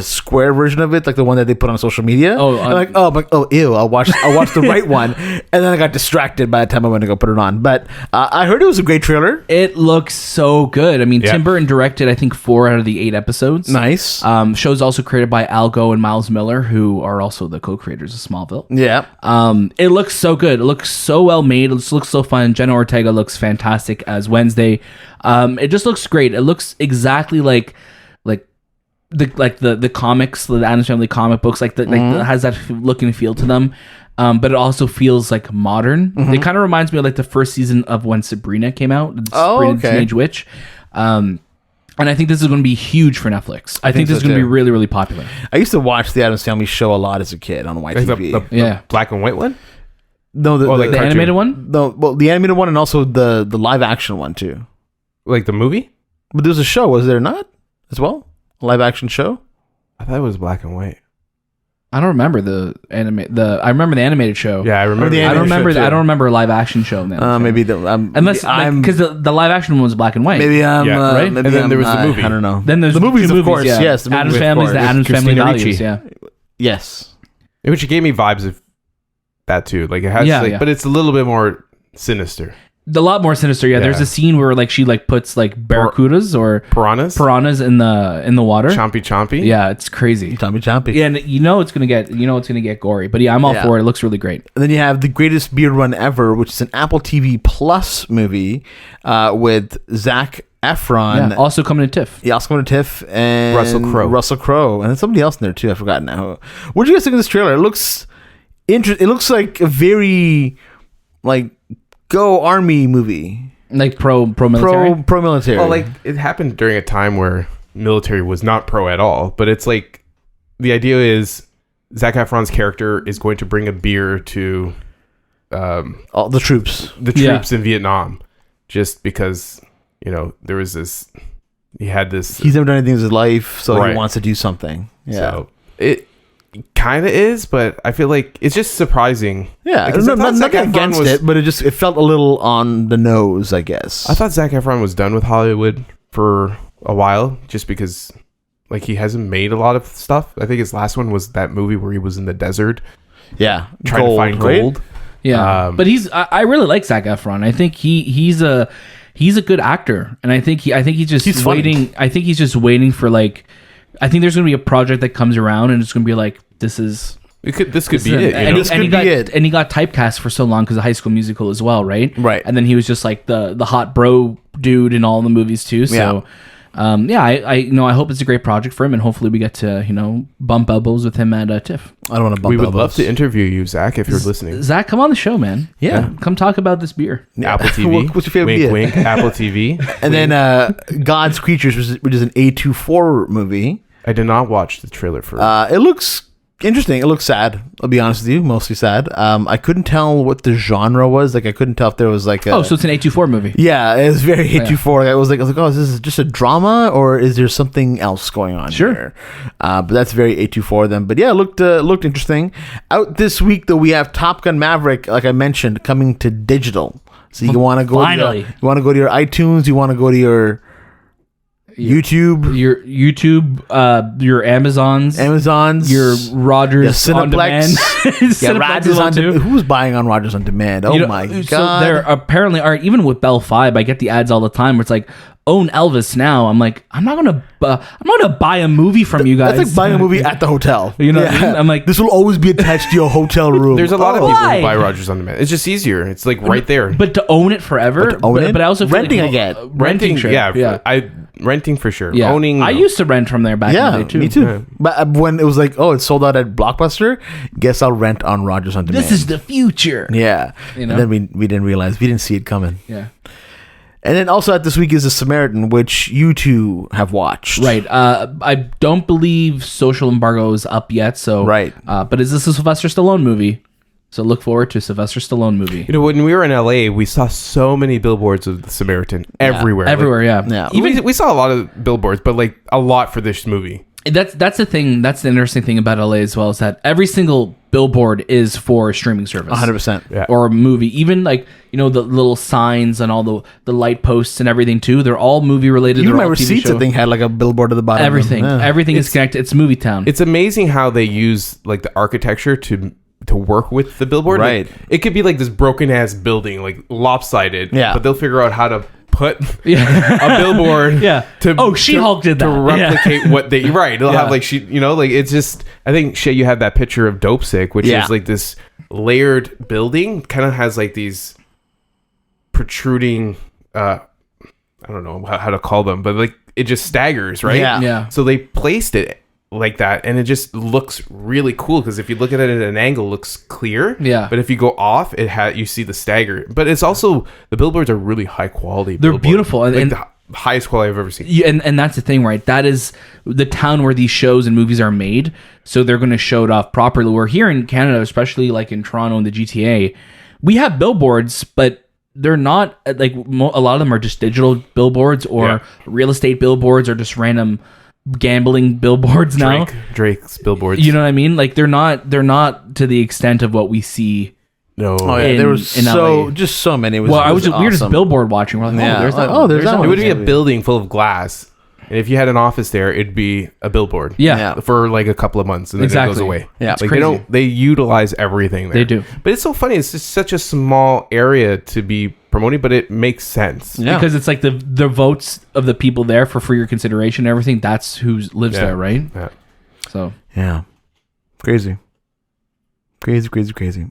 Speaker 1: square version of it, like the one that they put on social media. I'm like, ew, I'll watch the right one, and then I got distracted by the time I went to go put it on. But I heard it was a great trailer.
Speaker 2: It looks so good. I mean, Tim Burton directed, I think, 4 out of the 8 episodes.
Speaker 1: Nice.
Speaker 2: Show's also created by Al Gough and Miles Miller, who are also the co-creators of Smallville.
Speaker 1: Yeah.
Speaker 2: It looks so good. It looks so well made. It looks so fun. Jenna Ortega looks fantastic as Wednesday. It just looks great. It looks exactly like the comics, the Addams Family comic books, it has that look and feel to them. But it also feels like modern. It kind of reminds me of like the first season of when Sabrina came out. Sabrina the Teenage Witch. And I think this is going to be huge for Netflix. I think this is going to be really, really popular.
Speaker 1: I used to watch the Addams Family show a lot as a kid on YTV.
Speaker 3: The black and white one?
Speaker 1: No, the
Speaker 2: animated one?
Speaker 1: No, well, the animated one and also the live action one too.
Speaker 3: Like the movie?
Speaker 1: But there was a show, was there not? As well? A live action show?
Speaker 3: I thought it was black and white.
Speaker 2: I don't remember I remember the animated show.
Speaker 3: Yeah, I remember the
Speaker 2: animated show. I don't remember a live action show now.
Speaker 1: Maybe
Speaker 2: unless because the live action one was black and white.
Speaker 1: Maybe
Speaker 2: right?
Speaker 3: And then there was the movie.
Speaker 1: I don't know.
Speaker 2: Then there's
Speaker 1: the movies,
Speaker 2: of
Speaker 1: course.
Speaker 2: Yeah.
Speaker 1: Yes, the
Speaker 2: Addams
Speaker 1: movies,
Speaker 2: Family is the Addams Family values.
Speaker 3: Ricci.
Speaker 2: Yeah.
Speaker 1: Yes.
Speaker 3: Which gave me vibes of that too. Like it has, but it's a little bit more sinister.
Speaker 2: A lot more sinister. Yeah. There's a scene where she puts barracudas or piranhas in the water.
Speaker 3: Chompy.
Speaker 2: Yeah, it's crazy.
Speaker 1: Chompy.
Speaker 2: Yeah, and it's gonna get gory. But yeah, I'm all for it. It looks really great.
Speaker 1: And then you have The Greatest Beer Run Ever, which is an Apple TV Plus movie with Zac Efron.
Speaker 2: Yeah, also coming to TIFF.
Speaker 1: Yeah, also coming to TIFF and
Speaker 3: Russell Crowe.
Speaker 1: And then somebody else in there too. I forgot now. What do you guys think of this trailer? It looks interesting. It looks like a very go army movie,
Speaker 2: like pro military.
Speaker 1: Pro military.
Speaker 3: Well, it happened during a time where military was not pro at all. But it's the idea is Zac Efron's character is going to bring a beer to
Speaker 1: all the troops
Speaker 3: in Vietnam, just because there was this. He had this.
Speaker 1: He's never done anything in his life, so he wants to do something. Yeah.
Speaker 3: So it kind of is, but I feel like it's just surprising.
Speaker 1: Yeah, nothing against it, but it felt a little on the nose, I guess.
Speaker 3: I thought Zac Efron was done with Hollywood for a while, just because he hasn't made a lot of stuff. I think his last one was that movie where he was in the desert.
Speaker 1: Yeah,
Speaker 3: trying to find gold.
Speaker 1: Right?
Speaker 2: Yeah, but I really like Zac Efron. I think he's a good actor, and I think he's just waiting. Funny. I think he's just waiting for I think there's going to be a project that comes around, and it's going to be this could be it. And he got typecast for so long because of High School Musical as well, right?
Speaker 1: Right.
Speaker 2: And then he was just the hot bro dude in all the movies too. So, I hope it's a great project for him, and hopefully we get to bump elbows with him at TIFF.
Speaker 1: I don't want to bump.
Speaker 3: We would
Speaker 1: elbows.
Speaker 3: love to interview you, Zach, if you're listening.
Speaker 2: Zach, come on the show, man.
Speaker 1: Yeah,
Speaker 2: come talk about this beer.
Speaker 3: Apple TV.
Speaker 1: What's your favorite
Speaker 3: wink,
Speaker 1: beer?
Speaker 3: Wink. Apple TV.
Speaker 1: And then God's Creatures, which is an A24 movie.
Speaker 3: I did not watch the trailer for
Speaker 1: it. It looks interesting. It looks sad. I'll be honest with you, mostly sad. I couldn't tell what the genre was. I couldn't tell if there was so it's
Speaker 2: an A24 movie.
Speaker 1: Yeah, it was very A24. I was like, oh, is this just a drama or is there something else going on here? But that's very A24 then. But yeah, it looked interesting. Out this week though, we have Top Gun Maverick, like I mentioned, coming to digital. So you want to go
Speaker 2: finally.
Speaker 1: You want to go to your iTunes. You want to go to your YouTube,
Speaker 2: your Amazons, your Rogers on demand.
Speaker 1: Rogers on demand. Who's buying on Rogers on demand? Oh my god!
Speaker 2: So there apparently are, even with Bell 5. I get the ads all the time where it's own Elvis now. I'm I'm not gonna buy a movie from you guys.
Speaker 1: That's like buying a movie at the hotel.
Speaker 2: What I mean? I'm
Speaker 1: this will always be attached to your hotel room.
Speaker 3: There's a lot of people who buy Rogers on demand. It's just easier. It's right there.
Speaker 2: But to own it forever. But I also feel
Speaker 1: renting again.
Speaker 3: Renting, sure. Yeah. Renting for sure.
Speaker 2: Yeah.
Speaker 3: Owning.
Speaker 2: No. I used to rent from there back in the day too.
Speaker 1: Me too. Yeah. But when it was it's sold out at Blockbuster, guess I'll rent on Rogers on demand.
Speaker 2: This is the future.
Speaker 1: Yeah. And then we didn't realize, we didn't see it coming.
Speaker 2: Yeah.
Speaker 1: And then also at this week is The Samaritan, which you two have watched.
Speaker 2: Right. I don't believe Social Embargo is up yet. So
Speaker 1: right.
Speaker 2: But is this a Sylvester Stallone movie? So look forward to a Sylvester Stallone movie.
Speaker 3: You know, when we were in LA, we saw so many billboards of the Samaritan everywhere.
Speaker 2: Everywhere,
Speaker 3: like, Even we saw a lot of billboards, but like a lot for this movie.
Speaker 2: That's the thing. That's the interesting thing about LA as well, is that every single billboard is for a streaming service,
Speaker 1: 100%,
Speaker 2: or a movie. Even like the little signs and all the light posts and everything too. They're all movie related.
Speaker 1: Even my receipts, I think, had like a billboard at the bottom.
Speaker 2: Everything is connected. It's movie town.
Speaker 3: It's amazing how they use like the architecture to work with the billboard.
Speaker 1: Right.
Speaker 3: Like, it could be like this broken ass building, like lopsided.
Speaker 1: Yeah.
Speaker 3: But they'll figure out how to put a billboard.
Speaker 2: She-Hulk did that
Speaker 3: to replicate what they They'll have like it's just. I think Shay, you have that picture of Dope Sick, which is like this layered building, kind of has like these protruding. I don't know how to call them, but like it just staggers, right?
Speaker 2: Yeah.
Speaker 3: So they placed it like that, and it just looks really cool because if you look at it at an angle, it looks clear.
Speaker 2: Yeah.
Speaker 3: But if you go off, you see the stagger. But it's also, the billboards are really high quality.
Speaker 2: They're beautiful,
Speaker 3: like the highest quality I've ever seen.
Speaker 2: And that's the thing, right? That is the town where these shows and movies are made, so they're going to show it off properly. We're here in Canada, especially like in Toronto and the GTA, we have billboards, but they're not like a lot of them are just digital billboards or real estate billboards or just random gambling billboards now.
Speaker 3: Drake's billboards.
Speaker 2: You know what I mean? Like they're not to the extent of what we see.
Speaker 3: No.
Speaker 1: There was so many. We
Speaker 2: were just billboard watching. We're like, there's that one.
Speaker 3: It would be a building full of glass. And if you had an office there, it'd be a billboard.
Speaker 2: Yeah.
Speaker 3: For like a couple of months, and then it goes away.
Speaker 1: Yeah.
Speaker 3: Like crazy. They utilize everything there.
Speaker 2: They do.
Speaker 3: But it's so funny. It's just such a small area to be promoting, but it makes sense.
Speaker 2: Yeah. Because it's like the votes of the people there for your consideration and everything. That's who lives there, right?
Speaker 3: Yeah.
Speaker 2: So.
Speaker 1: Yeah. Crazy.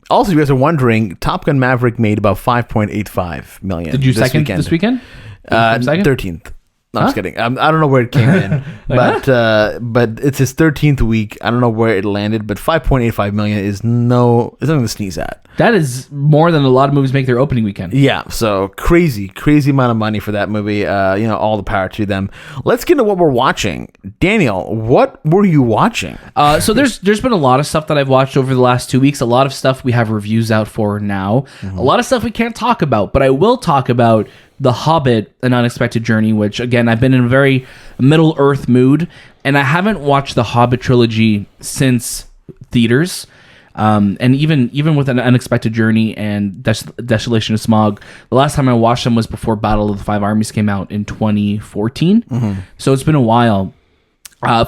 Speaker 1: Also, you guys are wondering, Top Gun Maverick made about $5.85 million.
Speaker 2: Did you second this weekend?
Speaker 1: 13th. No, I'm just kidding. I don't know where it came in, but it's his 13th week. I don't know where it landed, but $5.85 million is nothing to sneeze at.
Speaker 2: That is more than a lot of movies make their opening weekend.
Speaker 1: Yeah, so crazy amount of money for that movie. All the power to them. Let's get into what we're watching. Daniel, what were you watching?
Speaker 2: So there's been a lot of stuff that I've watched over the last 2 weeks. A lot of stuff we have reviews out for now. Mm-hmm. A lot of stuff we can't talk about, but I will talk about The Hobbit, An Unexpected Journey, which, again, I've been in a very Middle-earth mood, and I haven't watched the Hobbit trilogy since theaters. And even with An Unexpected Journey and Desolation of Smaug, the last time I watched them was before Battle of the Five Armies came out in 2014. Mm-hmm. So it's been a while.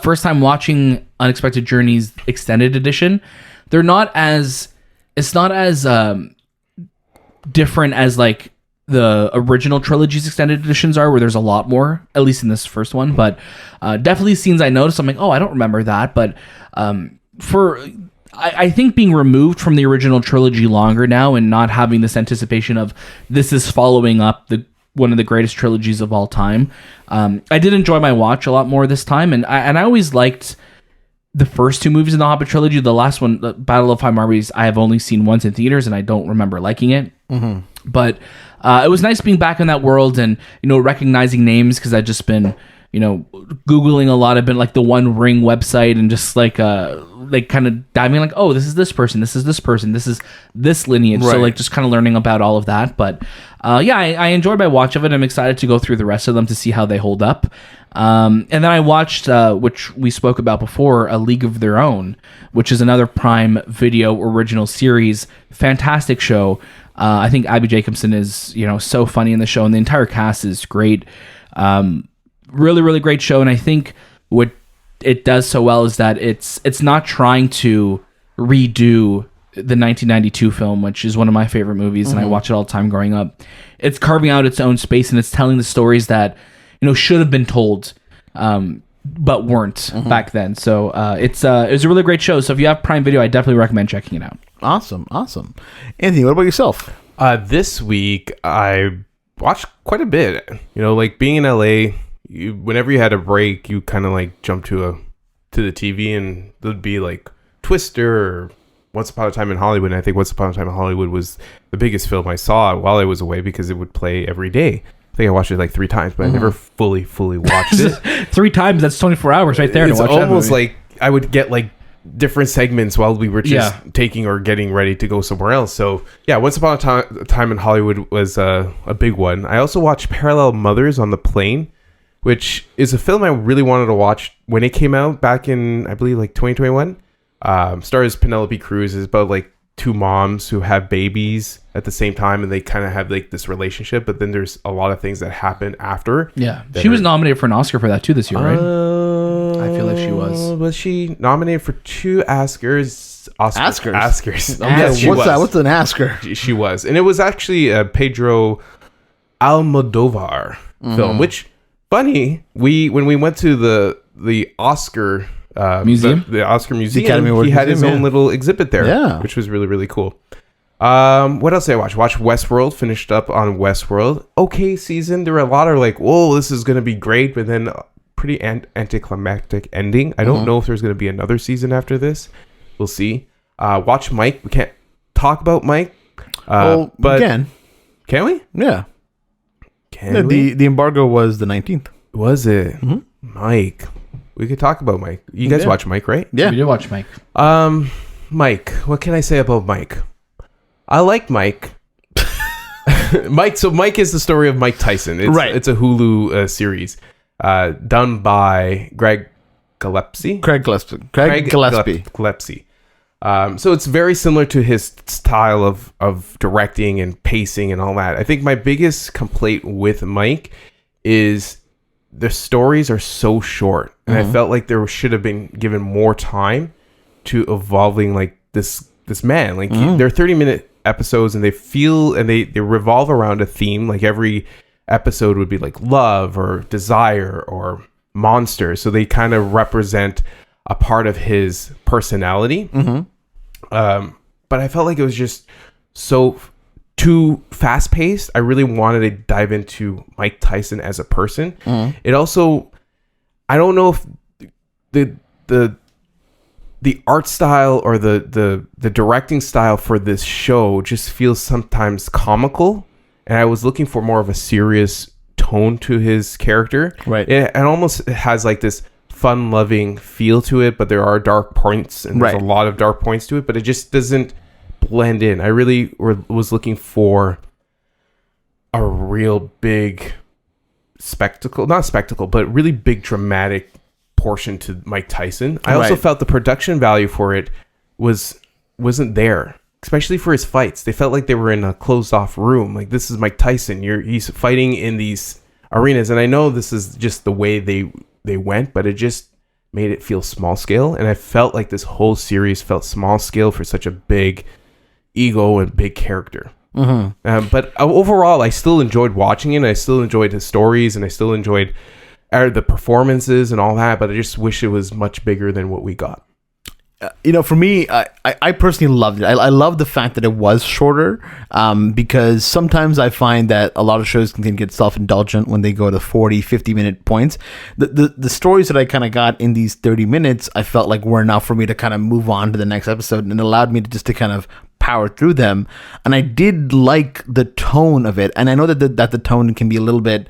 Speaker 2: First time watching Unexpected Journey's extended edition. It's not as different as like the original trilogy's extended editions are, where there's a lot more, at least in this first one, but definitely scenes I noticed, I'm like, I don't remember that, but I think being removed from the original trilogy longer now and not having this anticipation of this is following up one of the greatest trilogies of all time, I did enjoy my watch a lot more this time, and I always liked the first two movies in the Hobbit trilogy. The last one, the Battle of Five Armies, I have only seen once in theaters, and I don't remember liking it. Mm-hmm. But it was nice being back in that world and, recognizing names, because I'd just been, Googling a lot. I've been like the One Ring website and just like kind of diving like, oh, this is this person, this is this person, this is this lineage. Right. So like just kind of learning about all of that. But I enjoyed my watch of it. I'm excited to go through the rest of them to see how they hold up. And then I watched, which we spoke about before, A League of Their Own, which is another Prime Video original series. Fantastic show. I think Abby Jacobson is, so funny in the show, and the entire cast is great. Really, really great show. And I think what it does so well is that it's not trying to redo the 1992 film, which is one of my favorite movies, mm-hmm. and I watch it all the time growing up. It's carving out its own space, and it's telling the stories that should have been told, but weren't mm-hmm. back then. So it was a really great show. So if you have Prime Video, I definitely recommend checking it out.
Speaker 1: Awesome. Anthony, what about yourself?
Speaker 3: This week I watched quite a bit. Like being in LA, whenever you had a break, you kind of like jump to the TV, and there'd be like Twister or Once Upon a Time in Hollywood. And I think Once Upon a Time in Hollywood was the biggest film I saw while I was away, because it would play every day. I think I watched it like 3 times, but mm-hmm. I never fully watched it.
Speaker 2: 3 times, that's 24 hours right there.
Speaker 3: It's almost like I would get like different segments while we were just taking or getting ready to go somewhere else. So yeah, Once Upon a Time in Hollywood was a big one. I also watched Parallel Mothers on the plane, which is a film I really wanted to watch when it came out back in, I believe, like 2021. Stars Penelope Cruz. Is about like two moms who have babies at the same time, and they kind of have like this relationship, but then there's a lot of things that happen after.
Speaker 2: Yeah, she was nominated for an Oscar for that too this year, right? I feel like she was.
Speaker 3: Was she nominated for 2 Oscars? Oscars.
Speaker 1: Yes, she was. What's an Oscar?
Speaker 3: She was, and it was actually a Pedro Almodovar film. Which funny, when we went to the Oscar.
Speaker 2: Museum,
Speaker 3: the Oscar Museum, he had his own little exhibit there, which was really, really cool. What else did I watch? Watched Westworld, finished up on Westworld. Okay season. There were a lot of like, whoa, this is going to be great, but then pretty anticlimactic ending. I don't know if there's going to be another season after this. We'll see. Watch Mike. We can't talk about Mike.
Speaker 1: But we can.
Speaker 3: Can we?
Speaker 1: Yeah.
Speaker 3: Can we?
Speaker 1: The embargo was the 19th.
Speaker 3: Was it? Mike. We could talk about Mike. You guys watch Mike, right?
Speaker 2: Yeah. We did watch Mike.
Speaker 3: Mike. What can I say about Mike? I like Mike. Mike. So Mike is the story of Mike Tyson. It's a Hulu series done by Greg Gillespie.
Speaker 1: Craig Gillespie.
Speaker 3: So it's very similar to his style of directing and pacing and all that. I think my biggest complaint with Mike is the stories are so short, and I felt like there should have been given more time to evolving like this man. Like they're 30-minute episodes, and they revolve around a theme. Like every episode would be like love or desire or monster. So they kind of represent a part of his personality. But I felt like it was just so too fast-paced. I really wanted to dive into Mike Tyson as a person. It also, I don't know if the art style or the directing style for this show just feels sometimes comical, and I was looking for more of a serious tone to his character.
Speaker 1: Right.
Speaker 3: It almost has like this fun-loving feel to it, but there are dark points, and there's a lot of dark points to it, but it just doesn't blend in. I really was looking for a real big not spectacle, but really big dramatic portion to Mike Tyson. I also felt the production value for it wasn't there, especially for his fights. They felt like they were in a closed off room. Like, this is Mike Tyson. He's fighting in these arenas, and I know this is just the way they went, but it just made it feel small scale, and I felt like this whole series felt small scale for such a big ego and big character. But overall, I still enjoyed watching it. I still enjoyed his stories, and I still enjoyed the performances and all that, but I just wish it was much bigger than what we got.
Speaker 1: For me, I personally loved it. I love the fact that it was shorter, because sometimes I find that a lot of shows can get self-indulgent when they go to 40, 50-minute points. The stories that I kind of got in these 30 minutes, I felt like were enough for me to kind of move on to the next episode, and it allowed me to kind of power through them. And I did like the tone of it, and I know that the tone can be a little bit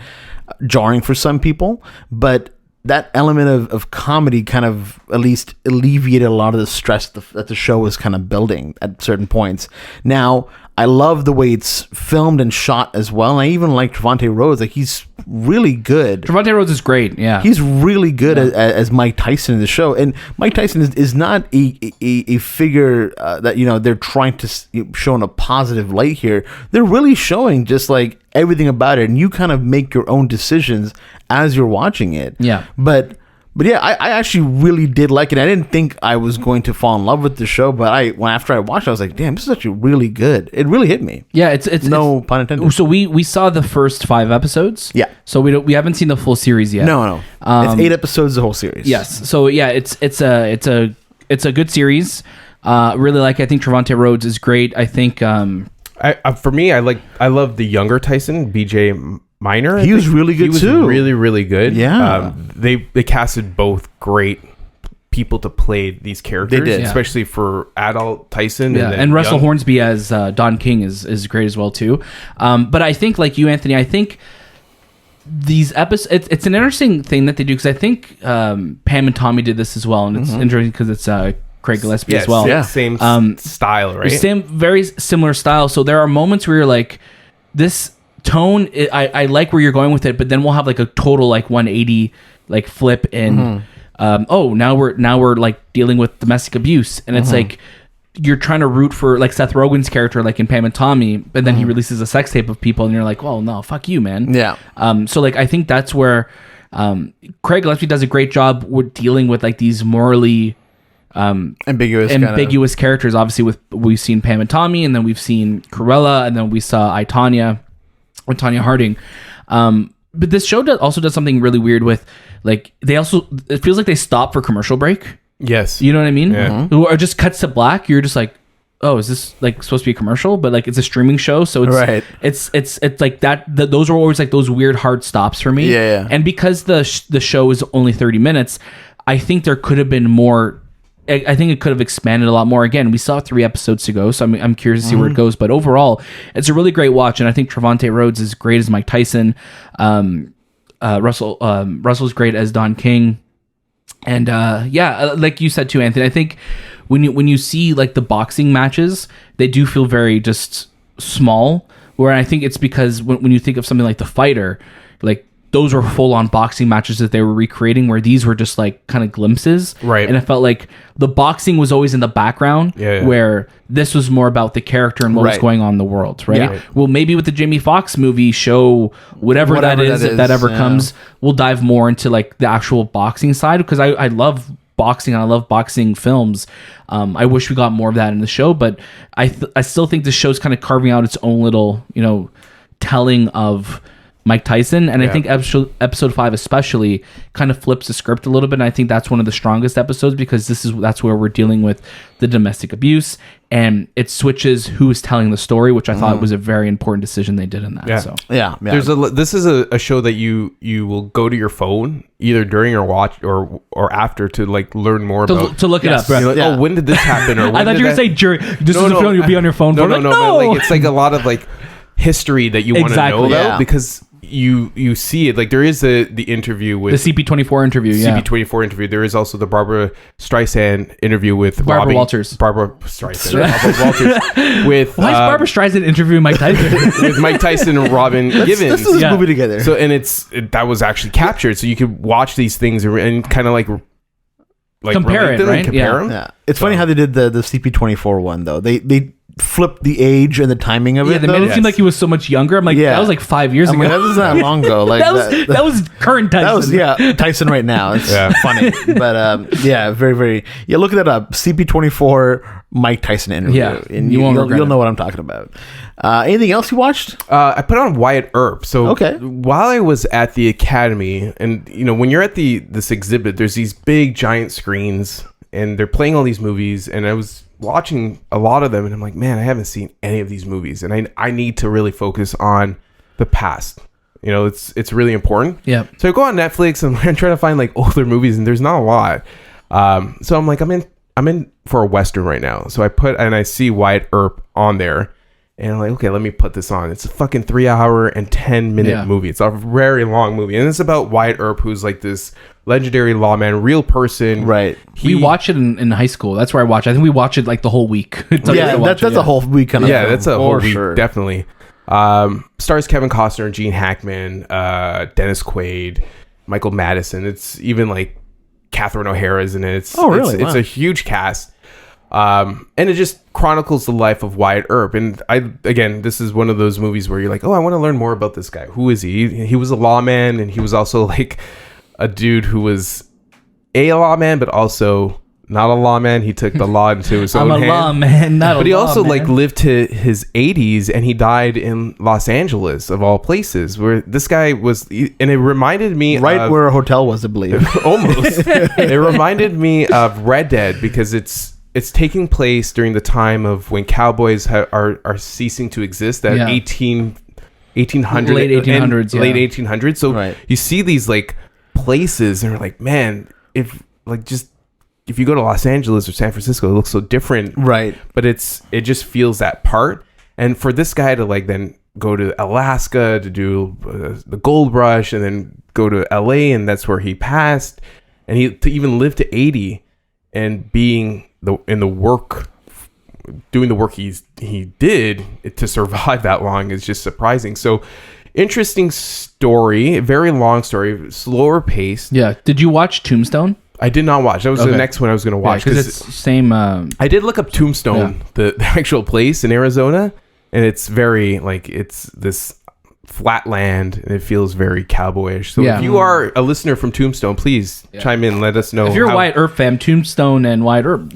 Speaker 1: jarring for some people, but that element of comedy kind of at least alleviated a lot of the stress that the show was kind of building at certain points. Now, I love the way it's filmed and shot as well. And I even like Trevante Rhodes. Like, he's really good.
Speaker 2: Trevante Rhodes is great. Yeah.
Speaker 1: He's really good as Mike Tyson in the show. And Mike Tyson is not a figure that, they're trying to show in a positive light here. They're really showing just like everything about it. And you kind of make your own decisions as you're watching it.
Speaker 2: Yeah.
Speaker 1: But yeah, I actually really did like it. I didn't think I was going to fall in love with the show, but after I watched it, I was like, damn, this is actually really good. It really hit me.
Speaker 2: Yeah, it's
Speaker 1: no pun intended.
Speaker 2: So we saw the first 5 episodes.
Speaker 1: Yeah.
Speaker 2: So we haven't seen the full series yet.
Speaker 1: No. It's 8 episodes, the whole series.
Speaker 2: Yes. So yeah, it's a good series. Really I think Trevante Rhodes is great. I think
Speaker 3: for me, I love the younger Tyson, BJ Minor.
Speaker 1: He was really good too.
Speaker 3: He was really, really good.
Speaker 1: Yeah.
Speaker 3: They casted both great people to play these characters.
Speaker 1: They did.
Speaker 3: Especially for adult Tyson.
Speaker 2: Yeah. And Russell Hornsby as Don King is great as well too. But I think, like you, Anthony, I think these episodes, it's an interesting thing that they do, because I think Pam and Tommy did this as well, and it's interesting because it's Craig Gillespie as well.
Speaker 3: Same style, right?
Speaker 2: Same, very similar style. So there are moments where you're like, this tone, I like where you're going with it, but then we'll have like a total like 180 like flip in. Now we're like dealing with domestic abuse, and it's like you're trying to root for like Seth Rogen's character, like in Pam and Tommy, but then he releases a sex tape of people, and you're like, well, no, fuck you, man.
Speaker 1: Yeah.
Speaker 2: So like I think that's where Craig Gillespie does a great job with dealing with like these morally ambiguous characters. Obviously, we've seen Pam and Tommy, and then we've seen Cruella, and then we saw Tanya with Tanya Harding. But this show also does something really weird with like it feels like they stop for commercial break.
Speaker 3: Yes.
Speaker 2: You know what I mean? Yeah. Or just cuts to black. You're just like, oh, is this like supposed to be a commercial? But like it's a streaming show, so it's like that. Those are always like those weird hard stops for me.
Speaker 1: Yeah.
Speaker 2: And because the show is only 30 minutes, I think there could have been more. I think it could have expanded a lot more. Again, we saw 3 episodes to go, so I'm curious to see where it goes. But overall, it's a really great watch, and I think Trevante Rhodes is great as Mike Tyson. Russell's great as Don King, and like you said too, Anthony. I think when you see like the boxing matches, they do feel very just small. Where I think it's because when you think of something like The Fighter, like those were full-on boxing matches that they were recreating, where these were just like kind of glimpses.
Speaker 3: Right.
Speaker 2: And it felt like the boxing was always in the background, where this was more about the character and what was going on in the world, right?
Speaker 1: Yeah.
Speaker 2: Well, maybe with the Jamie Foxx movie, show whatever that is, if that ever comes, we'll dive more into like the actual boxing side, because I love boxing and I love boxing films. I wish we got more of that in the show, but I still think the show's kind of carving out its own little, telling of Mike Tyson, and I think episode 5 especially kind of flips the script a little bit, and I think that's one of the strongest episodes, because that's where we're dealing with the domestic abuse, and it switches who is telling the story, which I thought was a very important decision they did in that.
Speaker 3: This is a show that you will go to your phone either during or watch or after to like learn more about,
Speaker 2: to look it up. Right?
Speaker 3: Like, oh, when did this happen? Or
Speaker 2: I thought you were going to say this is a film you'll be on your phone for.
Speaker 3: But like it's like a lot of like history that you want to know about, because you see it. Like there is the interview with
Speaker 2: the CP24 interview.
Speaker 3: CP24 interview. There is also the Barbara Streisand interview with
Speaker 2: Barbara Walters.
Speaker 3: Barbara Walters with
Speaker 2: why is Barbara Streisand interviewing Mike Tyson
Speaker 3: with Mike Tyson and Robin Givens?
Speaker 1: Let's do this movie together.
Speaker 3: So that was actually captured, so you could watch these things and kind of like
Speaker 2: compare it, right?
Speaker 3: Compare them.
Speaker 1: Yeah. It's funny how they did the CP24 one though. They flipped the age and the timing of it.
Speaker 2: They made it seem like he was so much younger. I'm like, that was like 5 years ago.
Speaker 1: Like, that was not long ago. Like
Speaker 2: that was current Tyson.
Speaker 1: That was Tyson right now. It's funny, but very very. Yeah, look that up. CP24 Mike Tyson interview.
Speaker 2: Yeah,
Speaker 1: and you'll know what I'm talking about. Anything else you watched?
Speaker 3: I put on Wyatt Earp. So while I was at the Academy, and when you're at this exhibit, there's these big giant screens, and they're playing all these movies, and I was watching a lot of them, and I'm like, man, I haven't seen any of these movies, and I need to really focus on the past. It's really important.
Speaker 2: Yeah.
Speaker 3: So I go on Netflix and I'm trying to find like older movies, and there's not a lot. So I'm like, I'm in for a Western right now. So I see Wyatt Earp on there, and I'm like, okay, let me put this on. It's a fucking 3 hour and 10-minute movie. It's a very long movie, and it's about Wyatt Earp, who's like this legendary lawman, real person.
Speaker 1: Right.
Speaker 2: We watched it in high school. That's where I watched it. I think we watched it like the whole week.
Speaker 1: That's a whole week kind of.
Speaker 3: Yeah, that's a whole week, definitely. Stars Kevin Costner, Gene Hackman, Dennis Quaid, Michael Madison. It's even like Catherine O'Hara's in it. It's a huge cast. And it just chronicles the life of Wyatt Earp. And this is one of those movies where you're like, oh, I want to learn more about this guy. Who is he? He was a lawman, and he was also like a dude who was a lawman, but also not a lawman. He took the law into his own hand. I'm a lawman,
Speaker 2: but
Speaker 3: he also like lived to his 80s, and he died in Los Angeles of all places, where this guy was. And it reminded me
Speaker 1: where a hotel was, I believe.
Speaker 3: Almost. It reminded me of Red Dead, because it's taking place during the time of when cowboys are ceasing to exist, at 1800
Speaker 2: late 1800s,
Speaker 3: late 1800s. So you see these like places, and you're like, man, if you go to Los Angeles or San Francisco, it looks so different,
Speaker 1: right?
Speaker 3: But it just feels that part. And for this guy to like then go to Alaska to do the gold rush, and then go to LA, and that's where he passed, and to even live to 80 and being the work, doing the work he did to survive that long is just surprising. So interesting story, very long story, slower paced.
Speaker 2: Yeah. Did you watch Tombstone?
Speaker 3: I did not watch. That was the next one I was going to watch.
Speaker 2: Because it's same.
Speaker 3: I did look up Tombstone, the actual place in Arizona, and it's very like it's this flat land and it feels very cowboyish. So if you are a listener from Tombstone, please chime in, let us know.
Speaker 2: If you're a Wyatt Earp fan, Tombstone and Wyatt Earp.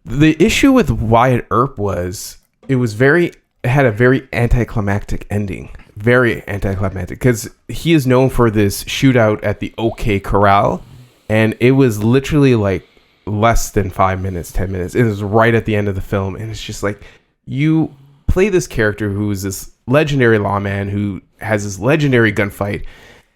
Speaker 3: The issue with Wyatt Earp was it had a very anticlimactic ending. Very anticlimactic because he is known for this shootout at the OK Corral, and it was literally like less than 5 minutes, 10 minutes. It was right at the end of the film, and it's just like you play this character who is this legendary lawman who has this legendary gunfight,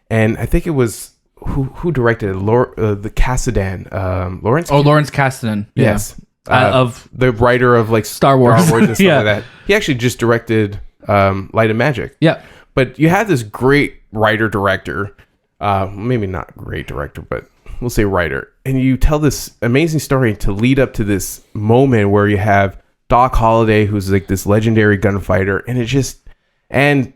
Speaker 3: and I think it was who directed it? The Kasdan, Lawrence.
Speaker 2: Oh, Lawrence Kasdan. Yeah.
Speaker 3: Yes,
Speaker 2: of
Speaker 3: the writer of like
Speaker 2: Star Wars
Speaker 3: and stuff like that. He actually just directed Light and Magic.
Speaker 2: Yeah,
Speaker 3: but you had this great writer director, maybe not great director, but we'll say writer, and you tell this amazing story to lead up to this moment where you have Doc Holliday, who's like this legendary gunfighter, and it just and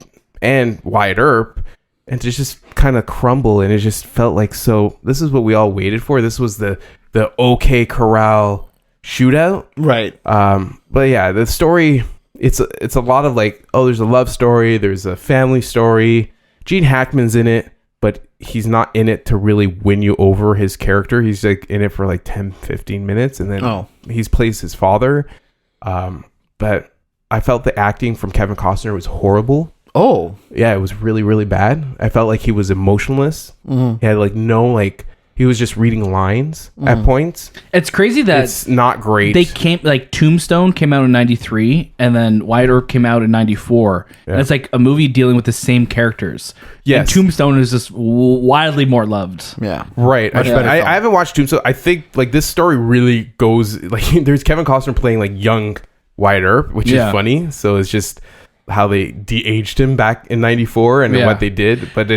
Speaker 3: Wyatt Earp, and to just kind of crumble, and it just felt like, so this is what we all waited for. This was the OK Corral shootout,
Speaker 1: right?
Speaker 3: But yeah, the story, it's a lot of like, oh, there's a love story, there's a family story. Gene Hackman's in it, but he's not in it to really win you over his character. He's like in it for like 10-15 minutes, and then he plays his father. But I felt the acting from Kevin Costner was horrible.
Speaker 1: Oh,
Speaker 3: yeah, it was really, really bad. I felt like he was emotionless. Mm-hmm. He had like he was just reading lines at points.
Speaker 2: It's crazy that
Speaker 3: it's not great.
Speaker 2: They Tombstone came out in 93, and then Wyatt Earp came out in 94. Yeah. And it's like a movie dealing with the same characters. Yes. And Tombstone is just wildly more loved.
Speaker 1: Yeah.
Speaker 3: Right. I haven't watched Tombstone. I think like this story really goes like there's Kevin Costner playing like young Wyatt Earp, which is funny. So it's just how they de-aged him back in 94 and what they did, but they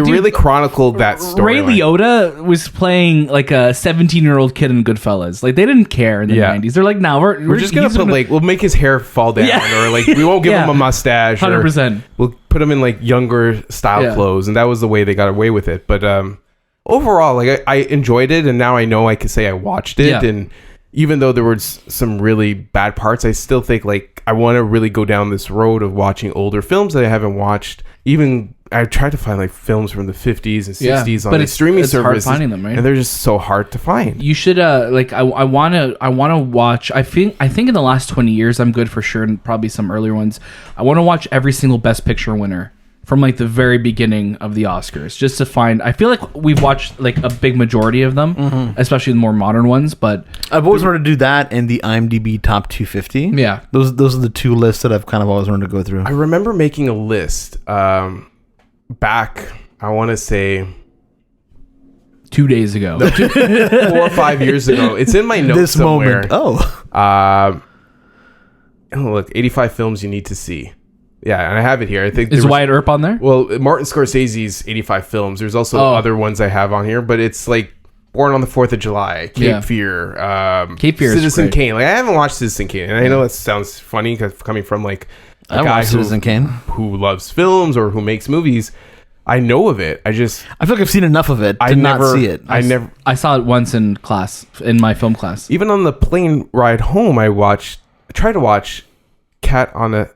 Speaker 3: really chronicled that story.
Speaker 2: Ray Liotta was playing like a 17-year-old kid in Goodfellas. Like they didn't care in the 90s. They're like, no, we're
Speaker 3: just gonna put like, we'll make his hair fall down, or like we won't give him a mustache.
Speaker 2: 100%.
Speaker 3: We'll put him in like younger style clothes, and that was the way they got away with it. But overall, like I enjoyed it, and now I know I can say I watched it, and even though there were some really bad parts, I still think like I want to really go down this road of watching older films that I haven't watched. Even I tried to find like films from the 50s and 60s on the streaming services, hard finding them, right? And they're just so hard to find.
Speaker 2: You should like I want to watch. I think in the last 20 years I'm good for sure, and probably some earlier ones. I want to watch every single Best Picture winner from like the very beginning of the Oscars, just to find. I feel like we've watched like a big majority of them, especially the more modern ones. But
Speaker 1: I've always wanted to do that in the IMDb top 250.
Speaker 2: Yeah,
Speaker 1: those are the two lists that I've kind of always wanted to go through.
Speaker 3: I remember making a list back, I want to say
Speaker 2: 2 days ago,
Speaker 3: 4 or 5 years ago. It's in my notes
Speaker 1: this
Speaker 3: somewhere.
Speaker 1: Moment.
Speaker 3: Look, 85 films you need to see. Yeah, and I have it here. I think
Speaker 2: is Wyatt Earp on there?
Speaker 3: Well, Martin Scorsese's 85 films. There's also other ones I have on here, but it's like Born on the 4th of July, Cape Fear, Citizen Kane. Like I haven't watched Citizen Kane, and I know that sounds funny because coming from like a guy
Speaker 1: Citizen Kane
Speaker 3: who loves films or who makes movies. I know of it. I feel
Speaker 1: like I've seen enough of it to not see it.
Speaker 2: I saw it once in class, in my film class.
Speaker 3: Even on the plane ride home, I tried to watch Cat on a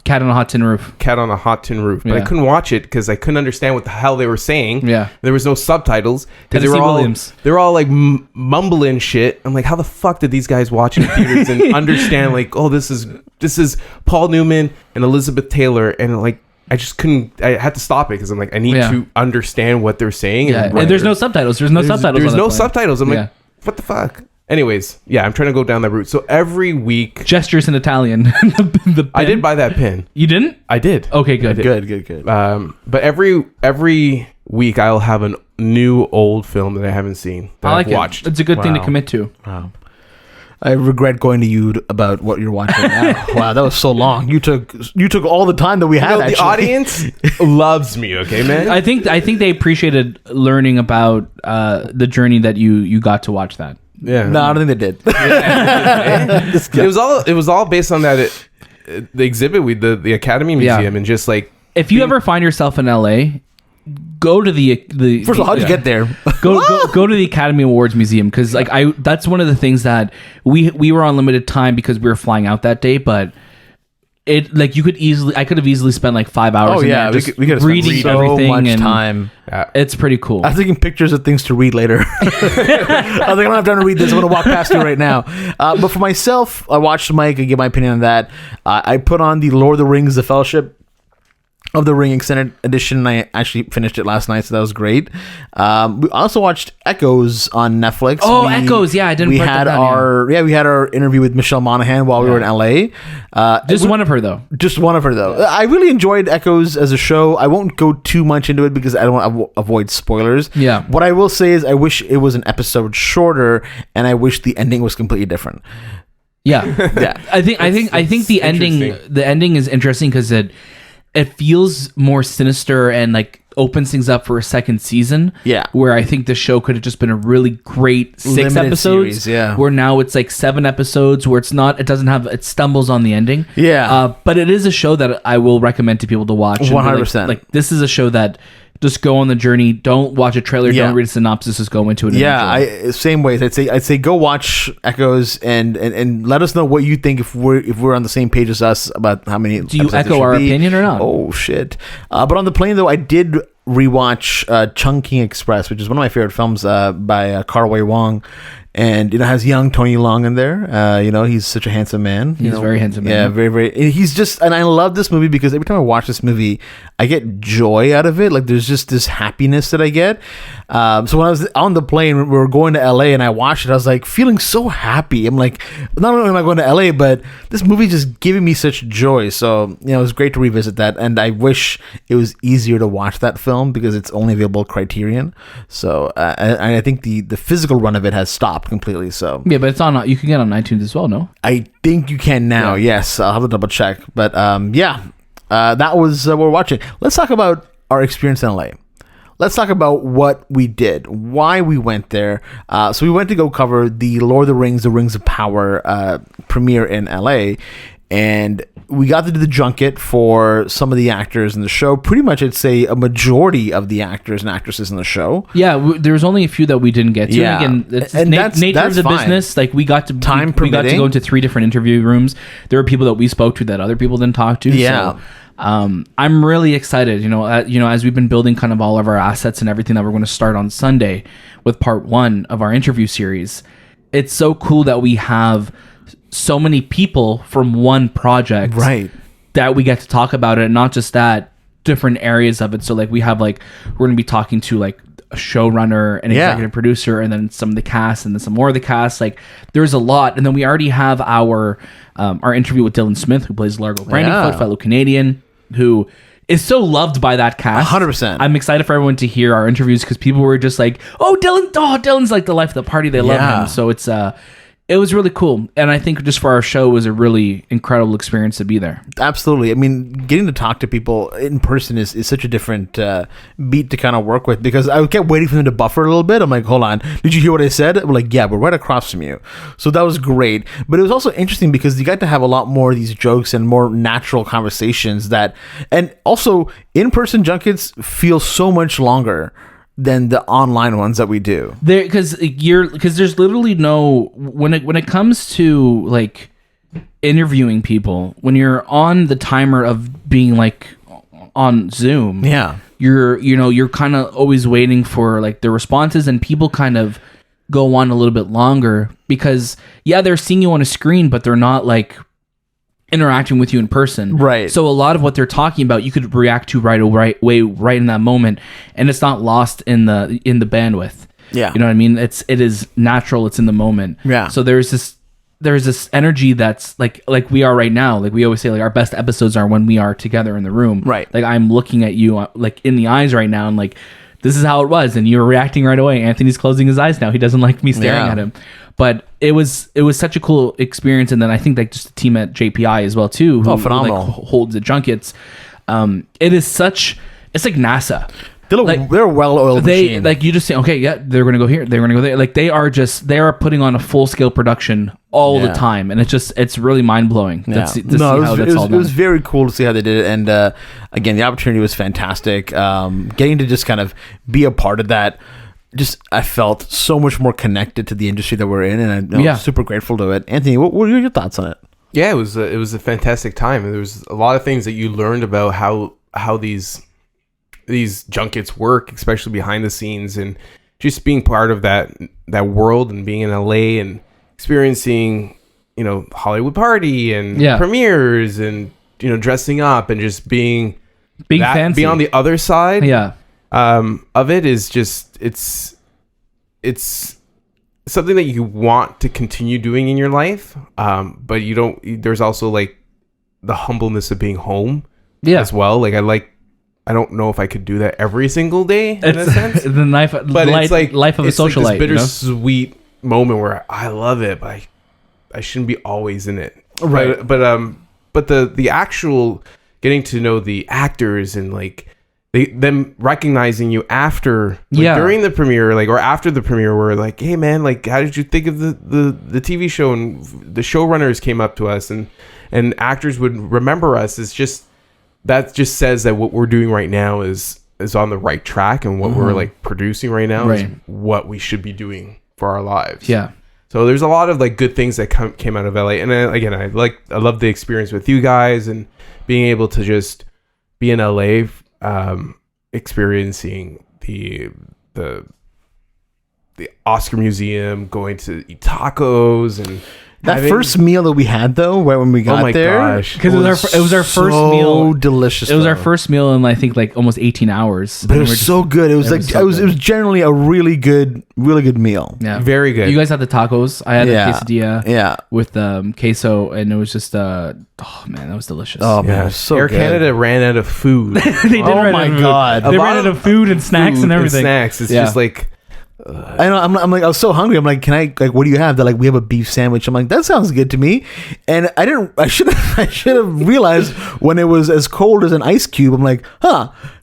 Speaker 2: Hot Tin Roof.
Speaker 3: Cat on a Hot Tin Roof. But I couldn't watch it because I couldn't understand what the hell they were saying.
Speaker 2: Yeah.
Speaker 3: There was no subtitles.
Speaker 2: Tennessee Williams.
Speaker 3: They were all like mumbling shit. I'm like, how the fuck did these guys watch in theaters and understand like, oh, this is Paul Newman and Elizabeth Taylor, and like I just couldn't. I had to stop it because I'm like, I need to understand what they're saying.
Speaker 2: Yeah. And there's no subtitles. There's no subtitles.
Speaker 3: I'm like, what the fuck? Anyways, yeah, I'm trying to go down that route. So every week,
Speaker 2: gestures in Italian.
Speaker 3: I did buy that pin.
Speaker 2: You didn't?
Speaker 3: I did.
Speaker 2: Okay, good.
Speaker 1: Good.
Speaker 3: But every week I'll have a new old film that I haven't seen that I've watched.
Speaker 2: It's a good thing to commit to.
Speaker 1: Wow. I regret going to you about what you're watching now. Wow, that was so long. You took all the time that we had.
Speaker 3: The audience loves me. Okay, man.
Speaker 2: I think they appreciated learning about the journey that you got to watch that.
Speaker 3: Yeah.
Speaker 1: No, I don't think they did.
Speaker 3: It was all based on that the exhibit the Academy Museum and just like
Speaker 2: if you ever find yourself in LA, go to the
Speaker 1: first of all, how'd you get there?
Speaker 2: go to the Academy Awards Museum, because like that's one of the things that we were on limited time because we were flying out that day, but it like I could have easily spent like 5 hours in there just
Speaker 1: we could have
Speaker 2: reading
Speaker 1: so
Speaker 2: everything
Speaker 1: much
Speaker 2: and
Speaker 1: time.
Speaker 2: It's pretty cool.
Speaker 1: I was taking pictures of things to read later. I was like, I don't have time to read this. I'm going to walk past you right now. But for myself, I watched Mike and give my opinion on that. I put on the Lord of the Rings, The Fellowship of the Ring Extended Edition, and I actually finished it last night, so that was great. We also watched Echoes on Netflix.
Speaker 2: Echoes, yeah, I didn't.
Speaker 1: We had our interview with Michelle Monaghan while we were in LA.
Speaker 2: Just one of her though.
Speaker 1: Yeah. I really enjoyed Echoes as a show. I won't go too much into it because I don't want to avoid spoilers.
Speaker 2: Yeah.
Speaker 1: What I will say is I wish it was an episode shorter, and I wish the ending was completely different.
Speaker 2: Yeah, yeah. I think the ending is interesting because it feels more sinister and like opens things up for a second season.
Speaker 1: Yeah.
Speaker 2: Where I think the show could have just been a really great 6
Speaker 1: limited
Speaker 2: episodes.
Speaker 1: Series, yeah.
Speaker 2: Where now it's like 7 episodes where it stumbles on the ending.
Speaker 1: Yeah.
Speaker 2: But it is a show that I will recommend to people to watch.
Speaker 1: 100%.
Speaker 2: Like this is a show that just go on the journey. Don't watch a trailer.
Speaker 1: Yeah.
Speaker 2: Don't read a synopsis. Just go into it.
Speaker 1: Yeah, same ways. I'd say go watch Echoes and let us know what you think if we're on the same page as us about how many.
Speaker 2: Do you echo our opinion or not?
Speaker 1: Oh shit! But on the plane though, I did rewatch Chungking Express, which is one of my favorite films by Kar-Wai Wong. And, has young Tony Leung in there. He's such a handsome man.
Speaker 2: He's a very handsome man.
Speaker 1: Yeah, very, very. He's just, and I love this movie because every time I watch this movie, I get joy out of it. Like, there's just this happiness that I get. So when I was on the plane, we were going to LA and I watched it, I was like feeling so happy. I'm like, not only am I going to LA, but this movie just giving me such joy. So, it was great to revisit that. And I wish it was easier to watch that film because it's only available Criterion. So, I think the physical run of it has stopped completely. So
Speaker 2: yeah, but it's on. You can get it on iTunes as well. No,
Speaker 1: I think you can now. Yeah. Yes, I'll have to double check. But that was what we're watching. Let's talk about our experience in LA. Let's talk about what we did, why we went there. So we went to go cover the Lord of the Rings, The Rings of Power premiere in LA, and we got to do the junket for some of the actors in the show. Pretty much, I'd say a majority of the actors and actresses in the show.
Speaker 2: Yeah, there was only a few that we didn't get to.
Speaker 1: Yeah.
Speaker 2: And again, it's nature of the business. Like we got to we got to go into 3 different interview rooms. There were people that we spoke to that other people didn't talk to.
Speaker 1: Yeah.
Speaker 2: So, I'm really excited. As we've been building kind of all of our assets and everything that we're going to start on Sunday with part 1 of our interview series. It's so cool that we have so many people from one project,
Speaker 1: right,
Speaker 2: that we get to talk about it, and not just that, different areas of it. So like we're going to be talking to like a showrunner, an executive producer, and then some of the cast, and then some more of the cast. Like there's a lot. And then we already have our interview with Dylan Smith, who plays Largo Brandyfoot, fellow Canadian, who is so loved by that cast.
Speaker 1: 100%.
Speaker 2: I'm excited for everyone to hear our interviews because people were just like, Dylan's like the life of the party. They love him. So it was really cool. And I think just for our show, it was a really incredible experience to be there.
Speaker 1: Absolutely. I mean, getting to talk to people in person is such a different beat to kind of work with, because I kept waiting for them to buffer a little bit. I'm like, hold on. Did you hear what I said? I'm like, yeah, we're right across from you. So that was great. But it was also interesting because you got to have a lot more of these jokes and more natural conversations and also in-person junkets feel so much longer than the online ones that we do.
Speaker 2: Because there's literally no, when it comes to like interviewing people, when you're on the timer of being like on Zoom, you're kind of always waiting for like the responses, and people kind of go on a little bit longer because they're seeing you on a screen, but they're not like interacting with you in person,
Speaker 1: right?
Speaker 2: So a lot of what they're talking about you could react to right in that moment, and it's not lost in the bandwidth. You know what I mean? It is natural. It's in the moment. So there's this energy that's like we are right now. Like we always say, like our best episodes are when we are together in the room, right? Like I'm looking at you like in the eyes right now, and like this is how it was, and you're reacting right away. Anthony's closing his eyes now. He doesn't like me staring at him. But it was such a cool experience, and then I think like just the team at JPI as well too, who
Speaker 1: phenomenal,
Speaker 2: who, like holds the junkets. It's like NASA.
Speaker 1: They're well-oiled machine.
Speaker 2: Like you just say, okay, yeah, they're gonna go here, they're gonna go there. Like they are putting on a full-scale production all the time, and it's really mind-blowing.
Speaker 1: Yeah. It was very cool to see how they did it, and again, the opportunity was fantastic. Getting to just kind of be a part of that. I felt so much more connected to the industry that we're in, and I'm super grateful to it. Anthony, what were your thoughts on it?
Speaker 3: Yeah, it was a fantastic time. There was a lot of things that you learned about how these junkets work, especially behind the scenes, and just being part of that world and being in LA and experiencing, Hollywood party and premieres and dressing up and just being fancy. Being on the other side.
Speaker 2: Yeah.
Speaker 3: Of it is just it's something that you want to continue doing in your life, but you don't. There's also like the humbleness of being home, as well. Like I don't know if I could do that every single day in a sense.
Speaker 2: It's like life of a socialite.
Speaker 3: Like this bittersweet moment where I love it, but I shouldn't be always in it.
Speaker 1: Right.
Speaker 3: But the actual getting to know the actors and like. Them recognizing you after, during the premiere, or after the premiere, were like, "Hey man, like, how did you think of the TV show?" And the showrunners came up to us, and actors would remember us. It's just that just says that what we're doing right now is on the right track, and what we're like producing right now is what we should be doing for our lives.
Speaker 2: Yeah.
Speaker 3: So there's a lot of like good things that came out of LA, and again, I love the experience with you guys and being able to just be in LA. Experiencing the Oscar Museum, going to eat tacos, and
Speaker 1: that first meal that we had though, when we got there,
Speaker 2: because it was our first meal.
Speaker 1: Delicious.
Speaker 2: It was our first meal in I think like almost 18 hours.
Speaker 1: But it was so good. It was it was generally a really good meal.
Speaker 2: Yeah,
Speaker 3: very good.
Speaker 2: You guys had the tacos. I had the quesadilla.
Speaker 1: Yeah,
Speaker 2: with queso, and it was just oh man, that was delicious.
Speaker 1: Oh man, it was so
Speaker 3: Air
Speaker 1: good.
Speaker 3: Canada ran out of food.
Speaker 2: They ran out of food and snacks and everything.
Speaker 3: It's just like.
Speaker 1: I know. I'm like, I was so hungry. I'm like, can I? Like, what do you have? They're like, we have a beef sandwich. I'm like, that sounds good to me. And I should have realized when it was as cold as an ice cube. I'm like,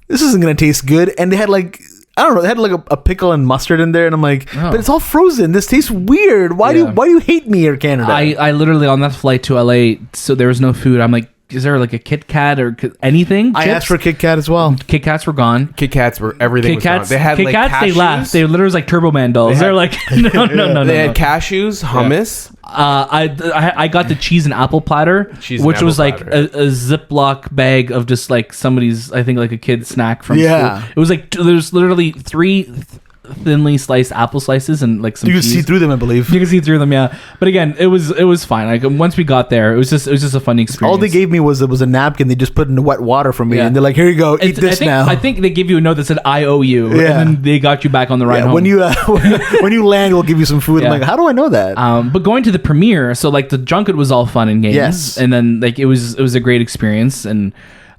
Speaker 1: this isn't gonna taste good. And they had like, I don't know, they had like a pickle and mustard in there. And I'm like, but it's all frozen. This tastes weird. Why do you hate me, Air Canada?
Speaker 2: I literally on that flight to LA, so there was no food. I'm like, is there like a Kit Kat or anything?
Speaker 1: I asked for Kit Kat as well.
Speaker 2: Kit Kats were gone.
Speaker 3: Kit Kats were everything.
Speaker 2: Kit Kats,
Speaker 3: was gone. They had
Speaker 2: Kit
Speaker 3: like
Speaker 2: Kats,
Speaker 3: cashews.
Speaker 2: they laughed. They literally was like Turbo Man dolls. They're like no.
Speaker 3: They had cashews, hummus.
Speaker 2: I got the cheese and apple platter, which was like a Ziploc bag of just like somebody's, I think like a kid's snack from school. It was like there's literally 3 thinly sliced apple slices and like some
Speaker 1: you can
Speaker 2: cheese.
Speaker 1: see through them, I believe.
Speaker 2: You can see through them, yeah. But again, it was fine. Like once we got there, it was just a funny experience.
Speaker 1: All they gave me was a napkin they just put in wet water for me, and they're like, "Here you go, eat this now."
Speaker 2: I think they give you a note that said "I owe you," and then they got you back on the ride home.
Speaker 1: When you land, we'll give you some food. I'm like, how do I know that?
Speaker 2: But going to the premiere, so like the junket was all fun and games, and then like it was a great experience, and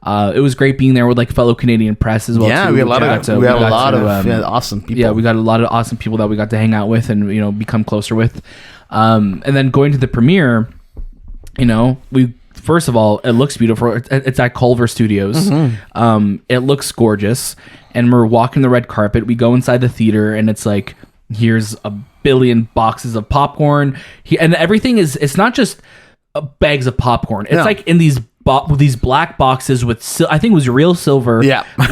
Speaker 2: it was great being there with like fellow Canadian press as well.
Speaker 1: Yeah,
Speaker 2: too.
Speaker 1: we had a lot of awesome people.
Speaker 2: Yeah, we got a lot of awesome people that we got to hang out with and become closer with. And then going to the premiere, we first of all, it looks beautiful. It's at Culver Studios. It looks gorgeous, and we're walking the red carpet. We go inside the theater, and it's like here's a billion boxes of popcorn, and everything is. It's not just bags of popcorn. It's like in these black boxes with I think it was real silver,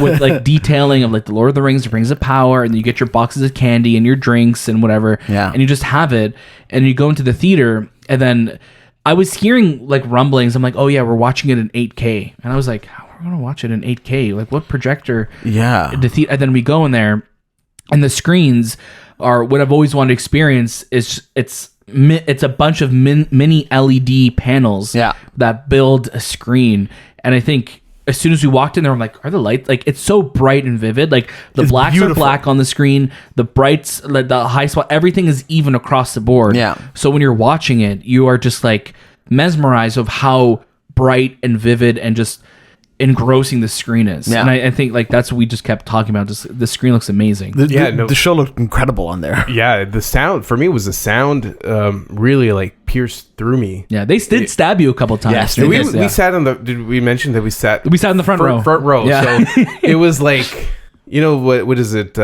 Speaker 2: with like detailing of like the Lord of the Rings, the Rings of Power, and then you get your boxes of candy and your drinks and whatever, and you just have it, and you go into the theater, and then I was hearing like rumblings. I'm like, oh yeah, we're watching it in 8K, and I was like, how are we gonna watch it in 8K? Like what projector?
Speaker 1: Yeah.
Speaker 2: And then we go in there, and the screens are what I've always wanted to experience. It's a bunch of mini LED panels that build a screen. And I think as soon as we walked in there, I'm like, are the lights, like, it's so bright and vivid. Like the blacks are black on the screen, the brights, like the high spot, everything is even across the board. Yeah. So when you're watching it, you are just like mesmerized of how bright and vivid and just engrossing the screen is. Yeah. And I think like that's what we just kept talking about. Just the screen looks amazing.
Speaker 1: The show looked incredible on there.
Speaker 3: Yeah, the sound for me was the sound really like pierced through me.
Speaker 2: Yeah, they did stab you a couple times.
Speaker 3: Yes, we sat on the. Did we mention that we sat?
Speaker 2: We sat in the front row.
Speaker 3: Front row.
Speaker 2: Yeah.
Speaker 3: So it was like you know what is it?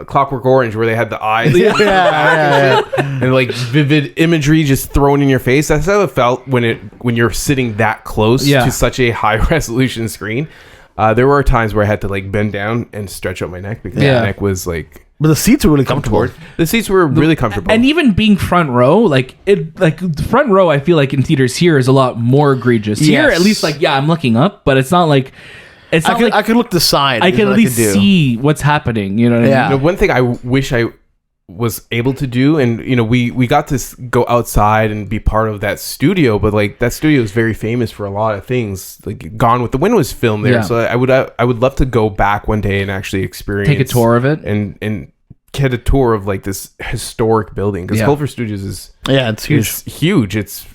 Speaker 3: Clockwork Orange, where they had the eyes, and like vivid imagery just thrown in your face. That's how it felt when you're sitting that close to such a high resolution screen. There were times where I had to like bend down and stretch out my neck because my neck was like.
Speaker 1: But the seats were really comfortable.
Speaker 3: The seats were really comfortable,
Speaker 2: and even being front row, like the front row, I feel like in theaters here is a lot more egregious. Here, at least, like I'm looking up, but it's not like. It's not
Speaker 1: I could look to the side.
Speaker 2: I can at least see what's happening. You know what I mean?
Speaker 3: You know, one thing I wish I was able to do, and you know, we got to go outside and be part of that studio, but like that studio is very famous for a lot of things. Like Gone with the Wind was filmed there, so I would love to go back one day and actually experience,
Speaker 2: take a tour of it,
Speaker 3: and get a tour of like this historic building, because Culver Studios is
Speaker 1: it's huge.
Speaker 3: It's huge. It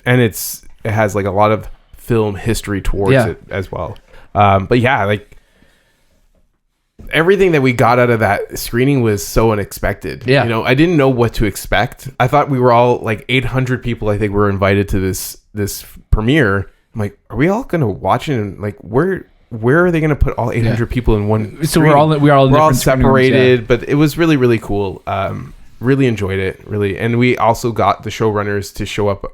Speaker 3: has like a lot of film history towards it as well. But yeah, like everything that we got out of that screening was so unexpected. You know, I didn't know what to expect. I thought we were all like 800 people, I think, were invited to this premiere. I'm like, are we all gonna watch it? And like, where are they gonna put all 800 people in one screen?
Speaker 2: So we're all
Speaker 3: separated,
Speaker 2: rooms,
Speaker 3: but it was really, really cool. Really enjoyed it, really. And we also got the showrunners to show up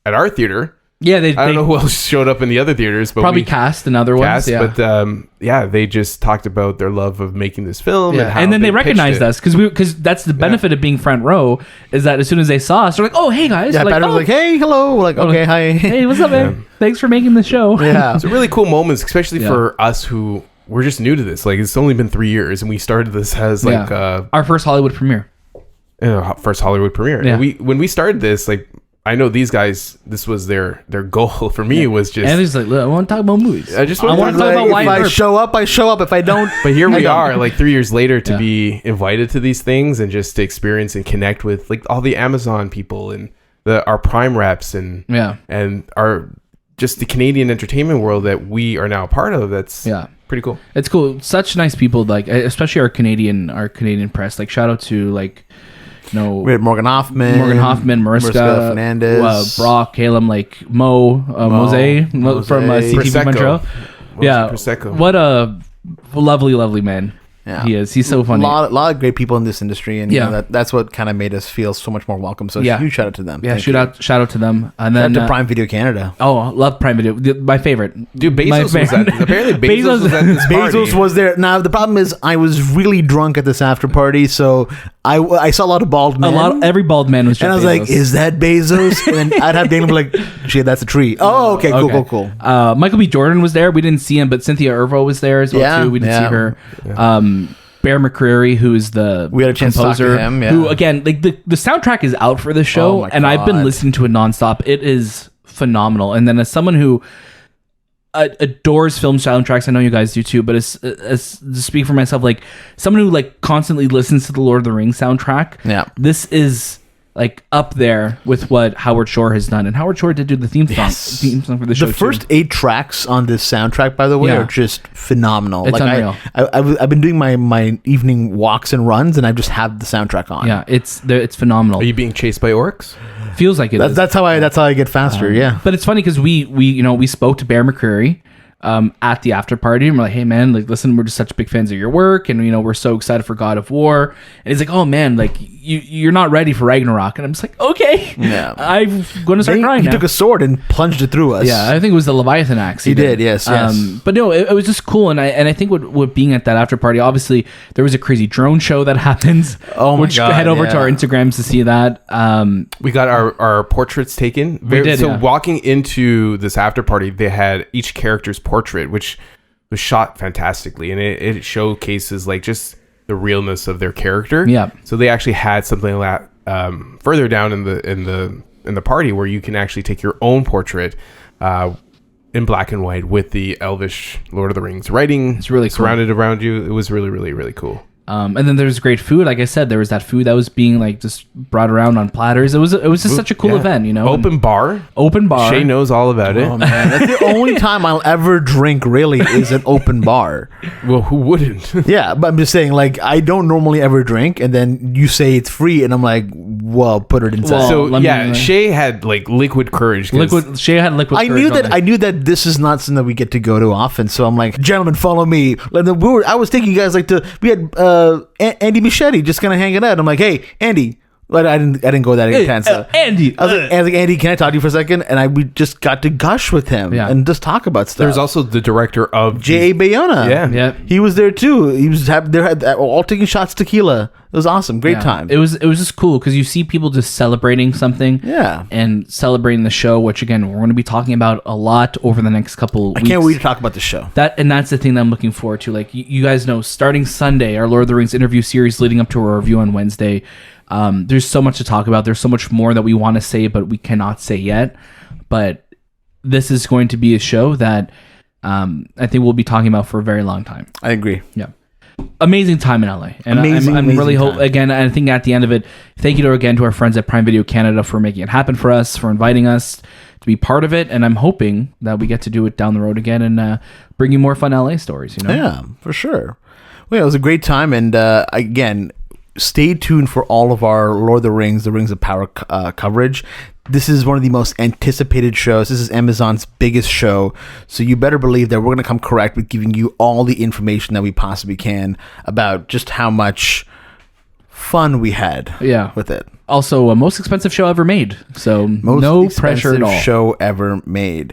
Speaker 3: at our theater.
Speaker 2: Yeah,
Speaker 3: I don't know who else showed up in the other theaters, but
Speaker 2: probably cast and other ones.
Speaker 3: But they just talked about their love of making this film,
Speaker 2: and then they recognized us because that's the benefit of being front row, is that as soon as they saw us, they're like, "Oh, hey guys!"
Speaker 1: Yeah, Platter was like, "Hey, hello!" We're like, "Okay, hi."
Speaker 2: Hey, what's up, man? Thanks for making the show.
Speaker 1: Yeah,
Speaker 3: it's a really cool moments, especially for us who we're just new to this. Like, it's only been 3 years, and we started this as like
Speaker 2: our first Hollywood premiere.
Speaker 3: First Hollywood premiere.
Speaker 2: Yeah.
Speaker 3: And when we started this, like, I know these guys, this was their goal. For me, was just...
Speaker 2: And he's like, look, I want to talk about movies.
Speaker 3: I
Speaker 2: want to talk about Wyatt Earp.
Speaker 1: If I show up, I show up. If I don't...
Speaker 3: But here we are, like 3 years later, to be invited to these things and just to experience and connect with like all the Amazon people and our Prime reps and our just the Canadian entertainment world that we are now a part of. That's pretty cool.
Speaker 2: It's cool. Such nice people, like especially our Canadian press. Like shout out to like...
Speaker 1: we had Morgan Hoffman,
Speaker 2: Mariska
Speaker 1: Fernandez,
Speaker 2: Brock, Calum, like Mose from CTV Montreal.
Speaker 3: Prosecco.
Speaker 2: What a lovely man. Yeah, he is. He's so funny.
Speaker 1: A lot of great people in this industry, and you know, that's what kind of made us feel so much more welcome. So huge shout out to them.
Speaker 2: Yeah, shout out to them. And then
Speaker 1: shout out to Prime Video Canada.
Speaker 2: Oh, love Prime Video. My favorite.
Speaker 3: Dude, Bezos was at this. Apparently Bezos was at this party.
Speaker 1: Bezos was there. Now the problem is I was really drunk at this after party, so I saw a lot of bald men.
Speaker 2: Every bald man was.
Speaker 1: And I was like, "Is that Bezos?" And then I'd have Dana be like, "Shit, that's a tree." Oh, okay, cool.
Speaker 2: Michael B. Jordan was there. We didn't see him, but Cynthia Erivo was there as well too. We didn't see her. Bear McCreary, who's the
Speaker 1: we had a chance
Speaker 2: composer,
Speaker 1: to talk to him,
Speaker 2: who again, like the soundtrack is out for the show, and I've been listening to it nonstop. It is phenomenal. And then as someone who adores film soundtracks, I know you guys do too, but as to speak for myself, like someone who like constantly listens to the Lord of the Rings soundtrack, this is like up there with what Howard Shore has done. And Howard Shore did do the theme song for the show.
Speaker 1: The first 8 tracks on this soundtrack, by the way, are just phenomenal.
Speaker 2: It's unreal.
Speaker 1: I've been doing my evening walks and runs, and I just have the soundtrack on.
Speaker 2: Yeah, it's phenomenal.
Speaker 3: Are you being chased by orcs?
Speaker 2: Feels like it is.
Speaker 1: That's how I get faster.
Speaker 2: But it's funny because we spoke to Bear McCreary at the after party, and we're like, hey man, like listen, we're just such big fans of your work, and we're so excited for God of War. And he's like, oh man, like you're not ready for Ragnarok. And I'm just like, okay, I'm gonna start crying.
Speaker 1: He took a sword and plunged it through us.
Speaker 2: I think it was the Leviathan axe.
Speaker 1: He did, yes.
Speaker 2: But no, it was just cool, and I think what being at that after party, obviously there was a crazy drone show that happens.
Speaker 1: Oh my God!
Speaker 2: Head over to our Instagrams to see that.
Speaker 3: We got our portraits taken. Walking into this after party, they had each character's portrait, which was shot fantastically, and it showcases like just the realness of their character. So they actually had something like that further down in the party where you can actually take your own portrait in black and white with the Elvish Lord of the Rings writing. It's really surrounded around you. It was really, really, really cool.
Speaker 2: And then there's great food. Like I said, there was that food that was being like just brought around on platters. It was just such a cool event,
Speaker 3: Open bar.
Speaker 2: Shay
Speaker 3: knows all about it.
Speaker 1: Oh man, that's the only time I'll ever drink. Really, is an open bar.
Speaker 3: Well, who wouldn't?
Speaker 1: Yeah, but I'm just saying, like I don't normally ever drink, and then you say it's free, and I'm like, well, put it inside.
Speaker 3: Shay had like liquid courage.
Speaker 2: Shay had liquid courage.
Speaker 1: I knew that this is not something that we get to go to often. So I'm like, gentlemen, follow me. I was taking you guys we had Andy Machete just kind of hanging out. I'm like, hey, Andy. But I didn't go that intense.
Speaker 2: Andy.
Speaker 1: I was like, Andy, can I talk to you for a second? And we just got to gush with him and just talk about stuff.
Speaker 3: There's also the director of
Speaker 1: J.A. Bayona.
Speaker 2: Yeah.
Speaker 1: He was there too. He was all taking shots tequila. It was awesome. Great time.
Speaker 2: It was just cool because you see people just celebrating something.
Speaker 1: Yeah.
Speaker 2: And celebrating the show, which again, we're going to be talking about a lot over the next couple weeks.
Speaker 1: I can't wait to talk about the show.
Speaker 2: That's the thing that I'm looking forward to. Like you guys know, starting Sunday, our Lord of the Rings interview series leading up to our review on Wednesday. There's so much to talk about. There's so much more that we want to say, but we cannot say yet. But this is going to be a show that I think we'll be talking about for a very long time.
Speaker 1: I agree.
Speaker 2: Yeah. Amazing time in LA. And I'm really again, I think at the end of it, thank you again to our friends at Prime Video Canada for making it happen for us, for inviting us to be part of it. And I'm hoping that we get to do it down the road again and bring you more fun LA stories, you know?
Speaker 1: Yeah, for sure. Well, it was a great time. And again, stay tuned for all of our Lord of the Rings of Power coverage. This is one of the most anticipated shows. This is Amazon's biggest show. So you better believe that we're going to come correct with giving you all the information that we possibly can about just how much fun we had with it.
Speaker 2: Also, a most expensive show ever made. So no pressure at all.
Speaker 1: Show ever made.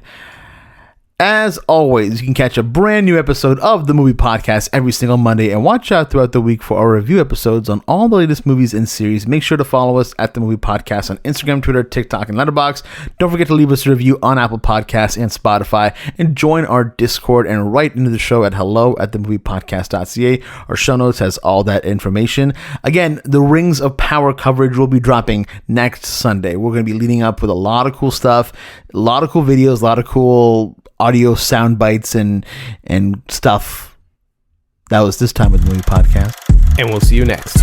Speaker 1: As always, you can catch a brand new episode of The Movie Podcast every single Monday and watch out throughout the week for our review episodes on all the latest movies and series. Make sure to follow us at The Movie Podcast on Instagram, Twitter, TikTok, and Letterboxd. Don't forget to leave us a review on Apple Podcasts and Spotify and join our Discord and write into the show at hello@TheMoviePodcast.ca. Our show notes has all that information. Again, the Rings of Power coverage will be dropping next Sunday. We're going to be leading up with a lot of cool stuff, a lot of cool videos, a lot of cool audio sound bites and stuff. That was this time with The Movie Podcast.
Speaker 3: And we'll see you next.